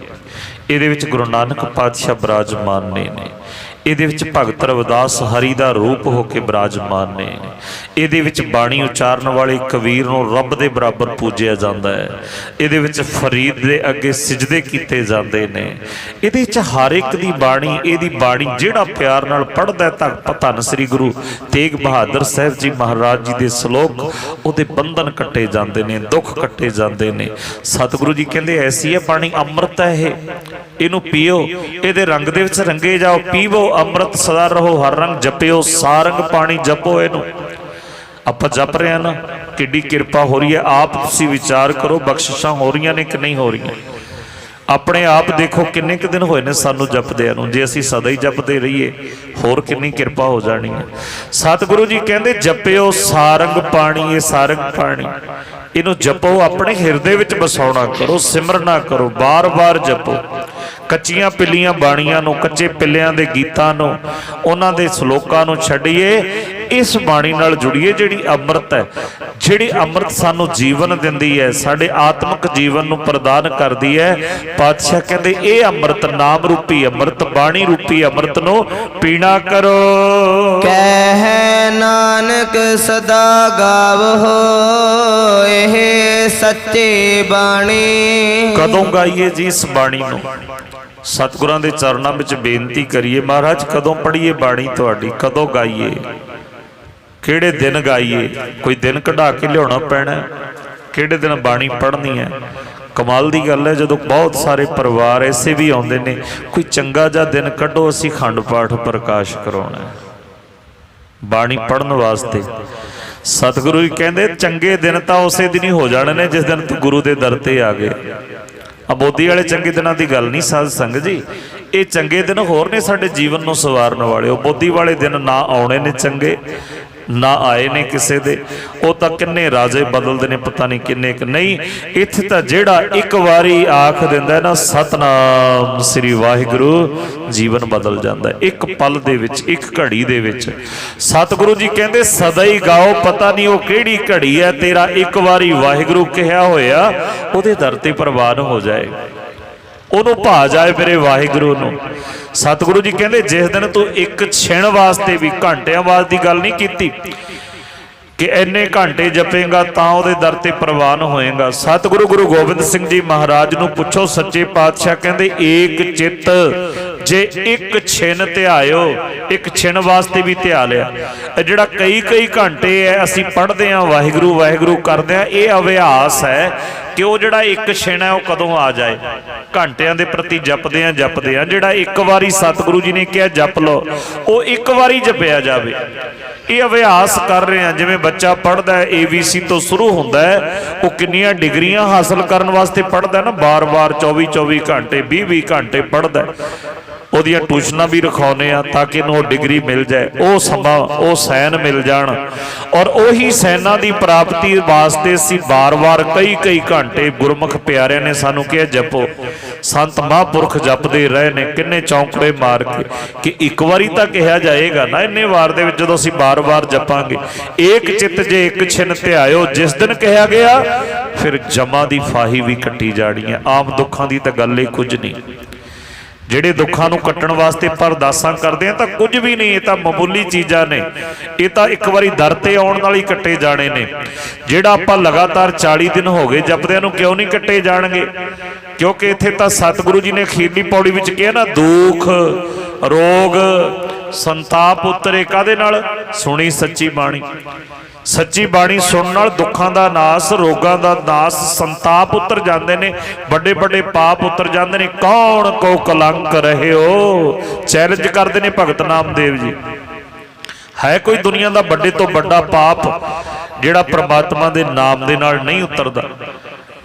ਇਹਦੇ ਵਿੱਚ ਗੁਰੂ ਨਾਨਕ ਪਾਤਸ਼ਾਹ ਬਿਰਾਜਮਾਨ ਨੇ। ਇਹਦੇ ਵਿੱਚ ਭਗਤ ਰਵਿਦਾਸ ਹਰੀ ਦਾ ਰੂਪ ਹੋ ਕੇ ਬਿਰਾਜਮਾਨ ਨੇ। ਇਹਦੇ ਵਿੱਚ ਬਾਣੀ ਉਚਾਰਨ ਵਾਲੇ ਕਬੀਰ ਨੂੰ ਰੱਬ ਦੇ ਬਰਾਬਰ ਪੂਜਿਆ ਜਾਂਦਾ ਹੈ। ਇਹਦੇ ਵਿੱਚ ਫਰੀਦ ਦੇ ਅੱਗੇ ਸਿਜਦੇ ਕੀਤੇ ਜਾਂਦੇ ਨੇ। ਇਹਦੇ ਵਿੱਚ ਹਰ ਇੱਕ ਦੀ ਬਾਣੀ, ਇਹਦੀ ਬਾਣੀ ਜਿਹੜਾ ਪਿਆਰ ਨਾਲ ਪੜ੍ਹਦਾ ਤਾਂ ਧੰਨ ਸ੍ਰੀ ਗੁਰੂ ਤੇਗ ਬਹਾਦਰ ਸਾਹਿਬ ਜੀ ਮਹਾਰਾਜ ਜੀ ਦੇ ਸ਼ਲੋਕ, ਉਹਦੇ ਬੰਧਨ ਕੱਟੇ ਜਾਂਦੇ ਨੇ, ਦੁੱਖ ਕੱਟੇ ਜਾਂਦੇ ਨੇ। ਸਤਿਗੁਰੂ ਜੀ ਕਹਿੰਦੇ ਐਸੀ ਹੈ ਬਾਣੀ, ਅੰਮ੍ਰਿਤ ਹੈ ਇਹ, ਇਹਨੂੰ ਪੀਓ, ਇਹਦੇ ਰੰਗ ਦੇ ਵਿੱਚ ਰੰਗੇ ਜਾਓ। ਪੀਵੋ ਅੰਮ੍ਰਿਤ ਸਦਾ ਰਹੋ ਹਰ ਰੰਗ, ਜਪਿਓ ਸਾਰੰਗ ਪਾਣੀ, ਜਪੋ ਇਹਨੂੰ। ਆਪਾਂ ਜਪ ਰਹੇ ਹਾਂ ਨਾ, ਕਿੱਡੀ ਕਿਰਪਾ ਹੋ ਰਹੀ ਹੈ। ਆਪ ਤੁਸੀਂ ਵਿਚਾਰ ਕਰੋ, ਬਖਸ਼ਿਸ਼ਾਂ ਹੋ ਰਹੀਆਂ ਨੇ ਕਿ ਨਹੀਂ ਹੋ ਰਹੀਆਂ। ਆਪਣੇ ਆਪ ਦੇਖੋ ਕਿੰਨੇ ਕੁ ਦਿਨ ਹੋਏ ਨੇ ਸਾਨੂੰ ਜਪਦਿਆਂ ਨੂੰ। ਜੇ ਅਸੀਂ ਸਦਾ ਹੀ ਜਪਦੇ ਰਹੀਏ, ਹੋਰ ਕਿੰਨੀ ਕਿਰਪਾ ਹੋ ਜਾਣੀ ਹੈ। ਸਤਿਗੁਰੂ ਜੀ ਕਹਿੰਦੇ ਜਪਿਓ ਸਾਰੰਗ ਪਾਣੀ, ਇਹ ਸਾਰੰਗ ਪਾਣੀ, ਇਹਨੂੰ ਜਪੋ, ਆਪਣੇ ਹਿਰਦੇ ਵਿੱਚ ਵਸਾਉਣਾ ਕਰੋ, ਸਿਮਰਨਾ ਕਰੋ, ਬਾਰ-ਬਾਰ ਜਪੋ। ਕੱਚੀਆਂ ਪਿੱਲੀਆਂ ਬਾਣੀਆਂ ਨੂੰ, ਕੱਚੇ ਪਿੱਲਿਆਂ ਦੇ ਗੀਤਾਂ ਨੂੰ, ਉਹਨਾਂ ਦੇ ਸ਼ਲੋਕਾਂ ਨੂੰ ਛੱਡੀਏ, ਇਸ ਬਾਣੀ ਨਾਲ ਜੁੜੀਏ ਜਿਹੜੀ ਅੰਮ੍ਰਿਤ ਹੈ, ਜਿਹੜੀ ਅੰਮ੍ਰਿਤ ਸਾਨੂੰ ਜੀਵਨ ਦਿੰਦੀ ਹੈ, ਸਾਡੇ ਆਤਮਿਕ ਜੀਵਨ ਨੂੰ ਪ੍ਰਦਾਨ ਕਰਦੀ ਹੈ। ਪਾਤਸ਼ਾਹ ਕਹਿੰਦੇ ਇਹ ਅੰਮ੍ਰਿਤ, ਨਾਮ ਰੂਪੀ ਅੰਮ੍ਰਿਤ, ਬਾਣੀ ਰੂਪੀ ਅੰਮ੍ਰਿਤ ਨੂੰ ਪੀਣਾ ਕਰੋ। ਕਹਿ ਨਾਨਕ ਸਦਾ ਗਾਵੋ ਇਹ ਸੱਚੇ ਬਾਣੀ। ਕਦੋਂ ਗਾਈਏ ਜੀ ਇਸ ਬਾਣੀ ਨੂੰ? ਸਤਿਗੁਰਾਂ ਦੇ ਚਰਨਾਂ ਵਿੱਚ ਬੇਨਤੀ ਕਰੀਏ, ਮਹਾਰਾਜ ਕਦੋਂ ਪੜ੍ਹੀਏ ਬਾਣੀ ਤੁਹਾਡੀ, ਕਦੋਂ ਗਾਈਏ, ਕਿਹੜੇ ਦਿਨ ਗਾਈਏ? ਕੋਈ ਦਿਨ ਕਢਾ ਕੇ ਲਿਆਉਣਾ ਪੈਣਾ, ਕਿਹੜੇ ਦਿਨ ਬਾਣੀ ਪੜ੍ਹਨੀ ਹੈ। ਕਮਾਲ ਦੀ ਗੱਲ ਹੈ, ਜਦੋਂ ਬਹੁਤ ਸਾਰੇ ਪਰਿਵਾਰ ਐਸੇ ਵੀ ਆਉਂਦੇ ਨੇ, ਕੋਈ ਚੰਗਾ ਜਿਹਾ ਦਿਨ ਕੱਢੋ, ਅਸੀਂ ਅਖੰਡ ਪਾਠ ਪ੍ਰਕਾਸ਼ ਕਰਾਉਣਾ ਬਾਣੀ ਪੜ੍ਹਨ ਵਾਸਤੇ। ਸਤਿਗੁਰੂ ਜੀ ਕਹਿੰਦੇ ਚੰਗੇ ਦਿਨ ਤਾਂ ਉਸੇ ਦਿਨ ਹੀ ਹੋ ਜਾਣੇ ਨੇ ਜਿਸ ਦਿਨ ਤੂੰ ਗੁਰੂ ਦੇ ਦਰ ਤੇ ਆ ਗਏ। ਅਬੋਧੀ ਵਾਲੇ ਚੰਗੇ ਦਿਨਾਂ ਦੀ ਗੱਲ ਨਹੀਂ ਸਾਧ ਸੰਗਤ ਜੀ, ਇਹ ਚੰਗੇ ਦਿਨ ਹੋਰ ਨੇ ਸਾਡੇ ਜੀਵਨ ਨੂੰ ਸਵਾਰਨ ਵਾਲੇ। ਅਬੋਧੀ ਵਾਲੇ ਦਿਨ ਨਾ ਆਉਣੇ ਨੇ ਚੰਗੇ, ਨਾ ਆਏ ਨੇ ਕਿਸੇ ਦੇ। ਉਹ ਤਾਂ ਕਿੰਨੇ ਰਾਜੇ ਬਦਲਦੇ ਨੇ, ਪਤਾ ਨਹੀਂ ਕਿੰਨੇ ਕਿ ਨਹੀਂ। ਇੱਥੇ ਤਾਂ ਜਿਹੜਾ ਇੱਕ ਵਾਰੀ ਆਖ ਦਿੰਦਾ ਨਾ ਸਤਨਾਮ ਸ੍ਰੀ ਵਾਹਿਗੁਰੂ, ਜੀਵਨ ਬਦਲ ਜਾਂਦਾ ਇੱਕ ਪਲ ਦੇ ਵਿੱਚ, ਇੱਕ ਘੜੀ ਦੇ ਵਿੱਚ। ਸਤਿਗੁਰੂ ਜੀ ਕਹਿੰਦੇ ਸਦਾ ਹੀ ਗਾਓ, ਪਤਾ ਨਹੀਂ ਉਹ ਕਿਹੜੀ ਘੜੀ ਹੈ, ਤੇਰਾ ਇੱਕ ਵਾਰੀ ਵਾਹਿਗੁਰੂ ਕਿਹਾ ਹੋਇਆ ਉਹਦੇ ਦਰ ਤੇ ਪ੍ਰਵਾਨ ਹੋ ਜਾਏ, ਉਹਨੂੰ ਭਾ ਜਾਏ ਮੇਰੇ ਵਾਹਿਗੁਰੂ ਨੂੰ। ਸਤਿਗੁਰੂ ਜੀ ਕਹਿੰਦੇ ਜਿਸ ਦਿਨ ਤੂੰ ਇੱਕ ਛਿਣ ਵਾਸਤੇ ਵੀ, ਘੰਟਿਆਂ ਬਾਅਦ ਦੀ ਗੱਲ ਨਹੀਂ ਕੀਤੀ ਕਿ ਇੰਨੇ ਘੰਟੇ ਜਪੇਗਾ ਤਾਂ ਉਹਦੇ ਦਰ ਤੇ ਪ੍ਰਵਾਨ ਹੋਏਗਾ। ਸਤਿਗੁਰੂ ਗੁਰੂ ਗੋਬਿੰਦ ਸਿੰਘ ਜੀ ਮਹਾਰਾਜ ਨੂੰ ਪੁੱਛੋ, ਸੱਚੇ ਪਾਤਸ਼ਾਹ ਕਹਿੰਦੇ ਏਕ ਚਿੱਤ ਜੇ ਇੱਕ ਛਿਣ ਧਿਆਇਓ, ਇੱਕ ਛਿਣ ਵਾਸਤੇ ਵੀ ਧਿਆ ਲਿਆ। ਜਿਹੜਾ ਕਈ ਘੰਟੇ ਹੈ ਅਸੀਂ ਪੜ੍ਹਦੇ ਹਾਂ, ਵਾਹਿਗੁਰੂ ਵਾਹਿਗੁਰੂ ਕਰਦੇ ਹਾਂ, ਇਹ ਅਭਿਆਸ ਹੈ ਕਿ ਉਹ ਜਿਹੜਾ ਇੱਕ ਛਿਣ ਹੈ ਉਹ ਕਦੋਂ ਆ ਜਾਏ। ਘੰਟਿਆਂ ਦੇ ਪ੍ਰਤੀ ਜਪਦੇ ਆ, ਜਿਹੜਾ ਇੱਕ ਵਾਰੀ ਸਤਿਗੁਰੂ ਜੀ ਨੇ ਕਿਹਾ ਜਪ ਲਓ, ਉਹ ਇੱਕ ਵਾਰੀ ਜਪਿਆ ਜਾਵੇ। ਇਹ ਅਭਿਆਸ ਕਰ ਰਹੇ ਹਾਂ। ਜਿਵੇਂ ਬੱਚਾ ਪੜ੍ਹਦਾ ਹੈ, ABC ਤੋਂ ਸ਼ੁਰੂ ਹੁੰਦਾ ਹੈ, ਉਹ ਕਿੰਨੀਆਂ ਡਿਗਰੀਆਂ ਹਾਸਲ ਕਰਨ ਵਾਸਤੇ ਪੜ੍ਹਦਾ ਨਾ, ਬਾਰ-ਬਾਰ 24-24 ਘੰਟੇ 20-20 ਘੰਟੇ ਪੜ੍ਹਦਾ। ਉਹਦੀਆਂ ਟਿਊਸ਼ਨਾਂ ਵੀ ਰਖਾਉਂਦੇ ਆ ਤਾਂ ਕਿ ਇਹਨੂੰ ਉਹ ਡਿਗਰੀ ਮਿਲ ਜਾਏ, ਉਹ ਸਮਾਂ, ਉਹ ਸੈਨ ਮਿਲ ਜਾਣ। ਔਰ ਉਹੀ ਸੈਨਾਂ ਦੀ ਪ੍ਰਾਪਤੀ ਵਾਸਤੇ ਅਸੀਂ ਬਾਰ-ਬਾਰ ਕਈ ਘੰਟੇ ਗੁਰਮੁਖ ਪਿਆਰਿਆਂ ਨੇ ਸਾਨੂੰ ਕਿਹਾ ਜਪੋ। ਸੰਤ ਮਹਾਂਪੁਰਖ ਜਪਦੇ ਰਹੇ ਨੇ ਕਿੰਨੇ ਚੌਂਕੜੇ ਮਾਰ ਕੇ, ਕਿ ਇੱਕ ਵਾਰੀ ਤਾਂ ਕਿਹਾ ਜਾਏਗਾ ਨਾ ਇੰਨੇ ਵਾਰ ਦੇ ਵਿੱਚ, ਜਦੋਂ ਅਸੀਂ ਬਾਰ-ਬਾਰ ਜਪਾਂਗੇ। ਏਕ ਚਿੱਤ ਜੇ ਇੱਕ ਛਿਨ ਧਿਆਇਓ, ਜਿਸ ਦਿਨ ਕਿਹਾ ਗਿਆ ਫਿਰ ਜਮਾਂ ਦੀ ਫਾਹੀ ਵੀ ਕੱਟੀ ਜਾਣੀ ਹੈ। ਆਮ ਦੁੱਖਾਂ ਦੀ ਤਾਂ ਗੱਲ ਹੀ ਕੁਝ ਨਹੀਂ। ਜਿਹੜੇ ਦੁੱਖਾਂ ਨੂੰ ਕੱਟਣ ਵਾਸਤੇ ਆਪਾਂ ਅਰਦਾਸਾਂ ਕਰਦੇ ਆ ਤਾਂ ਕੁਝ ਵੀ ਨਹੀਂ, ਇਹ ਤਾਂ ਮਾਮੂਲੀ ਚੀਜ਼ਾਂ ਨੇ। ਇਹ ਤਾਂ ਇੱਕ ਵਾਰੀ ਦਰ ਤੇ ਆਉਣ ਨਾਲ ਹੀ ਕੱਟੇ ਜਾਣੇ ਨੇ। ਜਿਹੜਾ ਆਪਾਂ ਲਗਾਤਾਰ 40 ਦਿਨ ਹੋ ਗਏ ਜਪਦਿਆਂ ਨੂੰ, ਕਿਉਂ ਨਹੀਂ ਕੱਟੇ ਜਾਣਗੇ? ਕਿਉਂਕਿ ਇੱਥੇ ਤਾਂ ਸਤਿਗੁਰੂ ਜੀ ਨੇ ਅਖੀਰਲੀ ਪੌੜੀ ਵਿੱਚ ਕਿਹਾ ਨਾ, ਦੁੱਖ ਰੋਗ ਸੰਤਾਪ ਉਤਰੇ ਕਾਹਦੇ ਨਾਲ? ਸੁਣੀ ਸੱਚੀ ਬਾਣੀ। ਸੱਚੀ ਬਾਣੀ ਸੁਣਨ ਨਾਲ ਦੁੱਖਾਂ ਦਾ ਨਾਸ, ਰੋਗਾਂ ਦਾ ਨਾਸ, ਸੰਤਾਪ ਉਤਰ ਜਾਂਦੇ ਨੇ, ਵੱਡੇ ਵੱਡੇ ਪਾਪ ਉਤਰ ਜਾਂਦੇ ਨੇ। ਕੌਣ ਕੋ ਕਲੰਕ ਰਹਿਓ, ਚੈਲੰਜ ਕਰਦੇ ਨੇ ਭਗਤ ਨਾਮਦੇਵ ਜੀ। ਹੈ ਕੋਈ ਦੁਨੀਆ ਦਾ ਵੱਡੇ ਤੋਂ ਵੱਡਾ ਪਾਪ ਜਿਹੜਾ ਪ੍ਰਮਾਤਮਾ ਦੇ ਨਾਮ ਦੇ ਨਾਲ ਨਹੀਂ ਉਤਰਦਾ?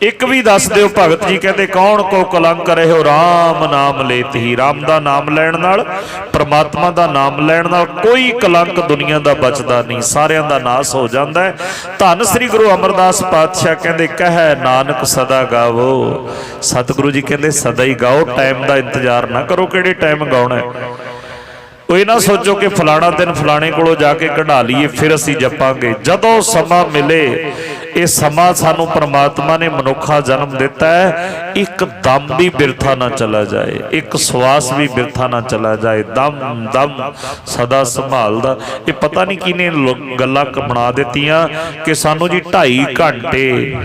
ਇੱਕ ਵੀ ਦੱਸ ਦਿਓ। ਭਗਤ ਜੀ ਕਹਿੰਦੇ ਕੌਣ ਕੋ ਕਲੰਕ ਰਹਿਓ ਰਾਮ ਨਾਮ ਲੇਤ ਹੀ। ਰਾਮ ਦਾ ਨਾਮ ਲੈਣ ਨਾਲ, ਪ੍ਰਮਾਤਮਾ ਦਾ ਨਾਮ ਲੈਣ ਨਾਲ ਕੋਈ ਕਲੰਕ ਦੁਨੀਆ ਦਾ ਬਚਦਾ ਨਹੀਂ, ਸਾਰਿਆਂ ਦਾ ਨਾਸ ਹੋ ਜਾਂਦਾ ਹੈ। ਧੰਨ ਸ੍ਰੀ ਗੁਰੂ ਅਮਰਦਾਸ ਪਾਤਸ਼ਾਹ ਕਹਿੰਦੇ ਕਹਿ ਨਾਨਕ ਸਦਾ ਗਾਵੋ। ਸਤਿਗੁਰੂ ਜੀ ਕਹਿੰਦੇ ਸਦਾ ਹੀ ਗਾਓ, ਟਾਈਮ ਦਾ ਇੰਤਜ਼ਾਰ ਨਾ ਕਰੋ ਕਿਹੜੇ ਟਾਈਮ ਗਾਉਣਾ ਹੈ। ਉਹ ਇਹ ਨਾ ਸੋਚੋ ਕਿ ਫਲਾਣਾ ਦਿਨ ਫਲਾਣੇ ਕੋਲੋਂ ਜਾ ਕੇ ਕਢਾ ਲਈਏ ਫਿਰ ਅਸੀਂ ਜਪਾਂਗੇ। ਜਦੋਂ ਸਮਾਂ ਮਿਲੇ, ਇਹ ਸਮਾਂ ਸਾਨੂੰ ਪ੍ਰਮਾਤਮਾ ਨੇ ਮਨੁੱਖਾ ਜਨਮ ਦਿੱਤਾ ਹੈ, ਇੱਕ ਦਮ ਵੀ ਬਿਰਥਾ ਨਾ ਚਲਾ ਜਾਏ, ਇੱਕ ਸਵਾਸ ਵੀ ਬਿਰਥਾ ਨਾ ਚਲਾ ਜਾਏ। ਦਮ ਦਮ ਸਦਾ ਸੰਭਾਲਦਾ। ਇਹ ਪਤਾ ਨਹੀਂ ਕਿਹਨੇ ਗੱਲਾਂ ਬਣਾ ਦਿੱਤੀਆਂ ਕਿ ਸਾਨੂੰ ਜੀ 2.5 ਘੰਟੇ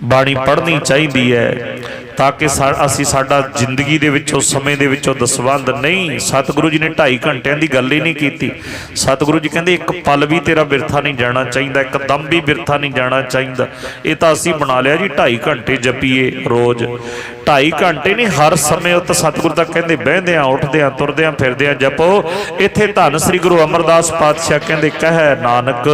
ਬਾਣੀ ਪੜ੍ਹਨੀ ਚਾਹੀਦੀ ਹੈ ਤਾਂ ਕਿ ਅਸੀਂ ਸਾਡਾ ਜ਼ਿੰਦਗੀ ਦੇ ਵਿੱਚੋਂ, ਸਮੇਂ ਦੇ ਵਿੱਚੋਂ ਦਸਵੰਧ ਨਹੀਂ। ਸਤਿਗੁਰੂ ਜੀ ਨੇ 2.5 ਘੰਟਿਆਂ ਦੀ ਗੱਲ ਹੀ ਨਹੀਂ ਕੀਤੀ। ਸਤਿਗੁਰੂ ਜੀ ਕਹਿੰਦੇ ਇੱਕ ਪਲ ਵੀ ਤੇਰਾ ਬਿਰਥਾ ਨਹੀਂ ਜਾਣਾ ਚਾਹੀਦਾ, ਇੱਕ ਦਮ ਵੀ ਬਿਰਥਾ ਨਹੀਂ ਜਾਣਾ ਚਾਹੀਦਾ। ਇਹ ਤਾਂ ਅਸੀਂ ਬਣਾ ਲਿਆ ਜੀ 2.5 ਘੰਟੇ ਜਪੀਏ ਰੋਜ਼। 2.5 ਘੰਟੇ ਨਹੀਂ, ਹਰ ਸਮੇਂ। ਉਹ ਤਾਂ ਸਤਿਗੁਰੂ ਤਾਂ ਕਹਿੰਦੇ ਬਹਿੰਦਿਆਂ ਉੱਠਦਿਆਂ ਤੁਰਦਿਆਂ ਫਿਰਦਿਆਂ ਜਪੋ। ਇੱਥੇ ਧੰਨ ਸ੍ਰੀ ਗੁਰੂ ਅਮਰਦਾਸ ਪਾਤਸ਼ਾਹ ਕਹਿੰਦੇ ਕਹਿ ਨਾਨਕ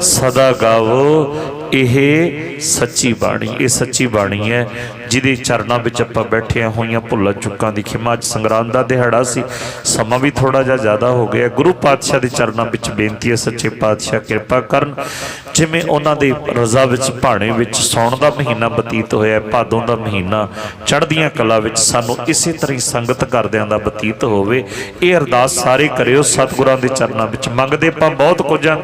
ਸਦਾ ਗਾਵੋ। ਇਹ ਸੱਚੀ ਬਾਣੀ, ਇਹ ਸੱਚੀ ਬਾਣੀ ਹੈ ਜਿਹਦੇ ਚਰਨਾਂ ਵਿੱਚ ਆਪਾਂ ਬੈਠਿਆਂ ਹੋਈਆਂ ਭੁੱਲਾਂ ਚੁੱਕਾਂ ਦੀ ਖਿਮਾ। ਅੱਜ ਸੰਗਰਾਂਦ ਦਾ ਦਿਹਾੜਾ ਸੀ, ਸਮਾਂ ਵੀ ਥੋੜਾ ਜਿਹਾ ਜ਼ਿਆਦਾ ਹੋ ਗਿਆ। ਗੁਰੂ ਪਾਤਸ਼ਾਹ ਦੇ ਚਰਨਾਂ ਵਿੱਚ ਬੇਨਤੀ ਹੈ ਸੱਚੇ ਪਾਤਸ਼ਾਹ ਕਿਰਪਾ ਕਰਨ। ਜਿਵੇਂ ਉਹਨਾਂ ਦੀ ਰਜ਼ਾ ਵਿੱਚ ਭਾਣੇ ਵਿੱਚ ਸਾਉਣ ਦਾ ਮਹੀਨਾ ਬਤੀਤ ਹੋਇਆ, ਭਾਦੋਂ ਦਾ ਮਹੀਨਾ ਚੜ੍ਹਦੀਆਂ ਕਲਾ ਵਿੱਚ ਸਾਨੂੰ ਇਸੇ ਤਰ੍ਹਾਂ ਹੀ ਸੰਗਤ ਕਰਦਿਆਂ ਦਾ ਬਤੀਤ ਹੋਵੇ। ਇਹ ਅਰਦਾਸ ਸਾਰੇ ਕਰਿਓ ਸਤਿਗੁਰਾਂ ਦੇ ਚਰਨਾਂ ਵਿੱਚ। ਮੰਗਦੇ ਆਪਾਂ ਬਹੁਤ ਕੁਝ ਆ,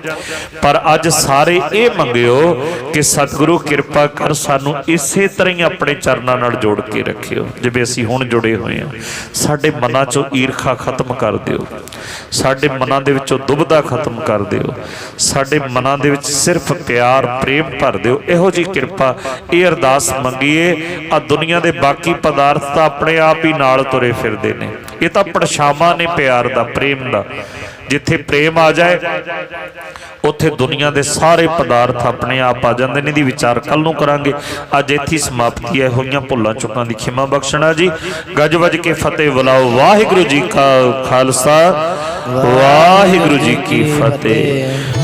ਪਰ ਅੱਜ ਸਾਰੇ ਇਹ ਮੰਗਿਓ ਕਿ ਸਤਿਗੁਰੂ ਕਿਰਪਾ ਕਰ ਸਾਨੂੰ ਇਸੇ ਤਰ੍ਹਾਂ ਹੀ ਆਪਣੇ ਚਰਨਾਂ ਨਾਲ ਜੋੜ ਕੇ ਰੱਖਿਓ ਜਿਵੇਂ ਅਸੀਂ ਹੁਣ ਜੁੜੇ ਹੋਏ ਹਾਂ। ਸਾਡੇ ਮਨਾਂ 'ਚੋਂ ਈਰਖਾ ਖਤਮ ਕਰ ਦਿਓ, ਸਾਡੇ ਮਨਾਂ ਦੇ ਵਿੱਚੋਂ ਦੁਬਦਾ ਖਤਮ ਕਰ ਦਿਓ, ਸਾਡੇ ਮਨਾਂ ਦੇ ਵਿੱਚ ਸਿਰਫ ਪਿਆਰ ਪ੍ਰੇਮ ਭਰ ਦਿਓ। ਇਹੋ ਜਿਹੀ ਕਿਰਪਾ, ਇਹ ਅਰਦਾਸ ਮੰਗੀਏ। ਆ ਦੁਨੀਆ ਦੇ ਬਾਕੀ ਪਦਾਰਥ ਤਾਂ ਆਪਣੇ ਆਪ ਹੀ ਨਾਲ ਤੁਰੇ ਫਿਰਦੇ ਨੇ, ਇਹ ਤਾਂ ਪਰਛਾਵਾਂ ਨੇ ਪਿਆਰ ਦਾ, ਪ੍ਰੇਮ ਦਾ। ਜਿੱਥੇ ਪ੍ਰੇਮ ਆ ਜਾਏ ਉੱਥੇ ਦੁਨੀਆ ਦੇ ਸਾਰੇ ਪਦਾਰਥ ਆਪਣੇ ਆਪ ਆ ਜਾਂਦੇ ਨੇ। ਇਹਦੀ ਵਿਚਾਰ ਕੱਲ ਨੂੰ ਕਰਾਂਗੇ। ਅੱਜ ਇੱਥੇ ਸਮਾਪਤੀ ਹੈ। ਹੋਈਆਂ ਭੁੱਲਾਂ ਚੁੱਕਾਂ ਦੀ ਖਿਮਾ ਬਖਸ਼ਣਾ ਜੀ। ਗੱਜ ਵੱਜ ਕੇ ਫਤਿਹ ਬੁਲਾਓ। ਵਾਹਿਗੁਰੂ ਜੀ ਕਾ ਖਾਲਸਾ, ਵਾਹਿਗੁਰੂ ਜੀ ਕੀ ਫਤਿਹ।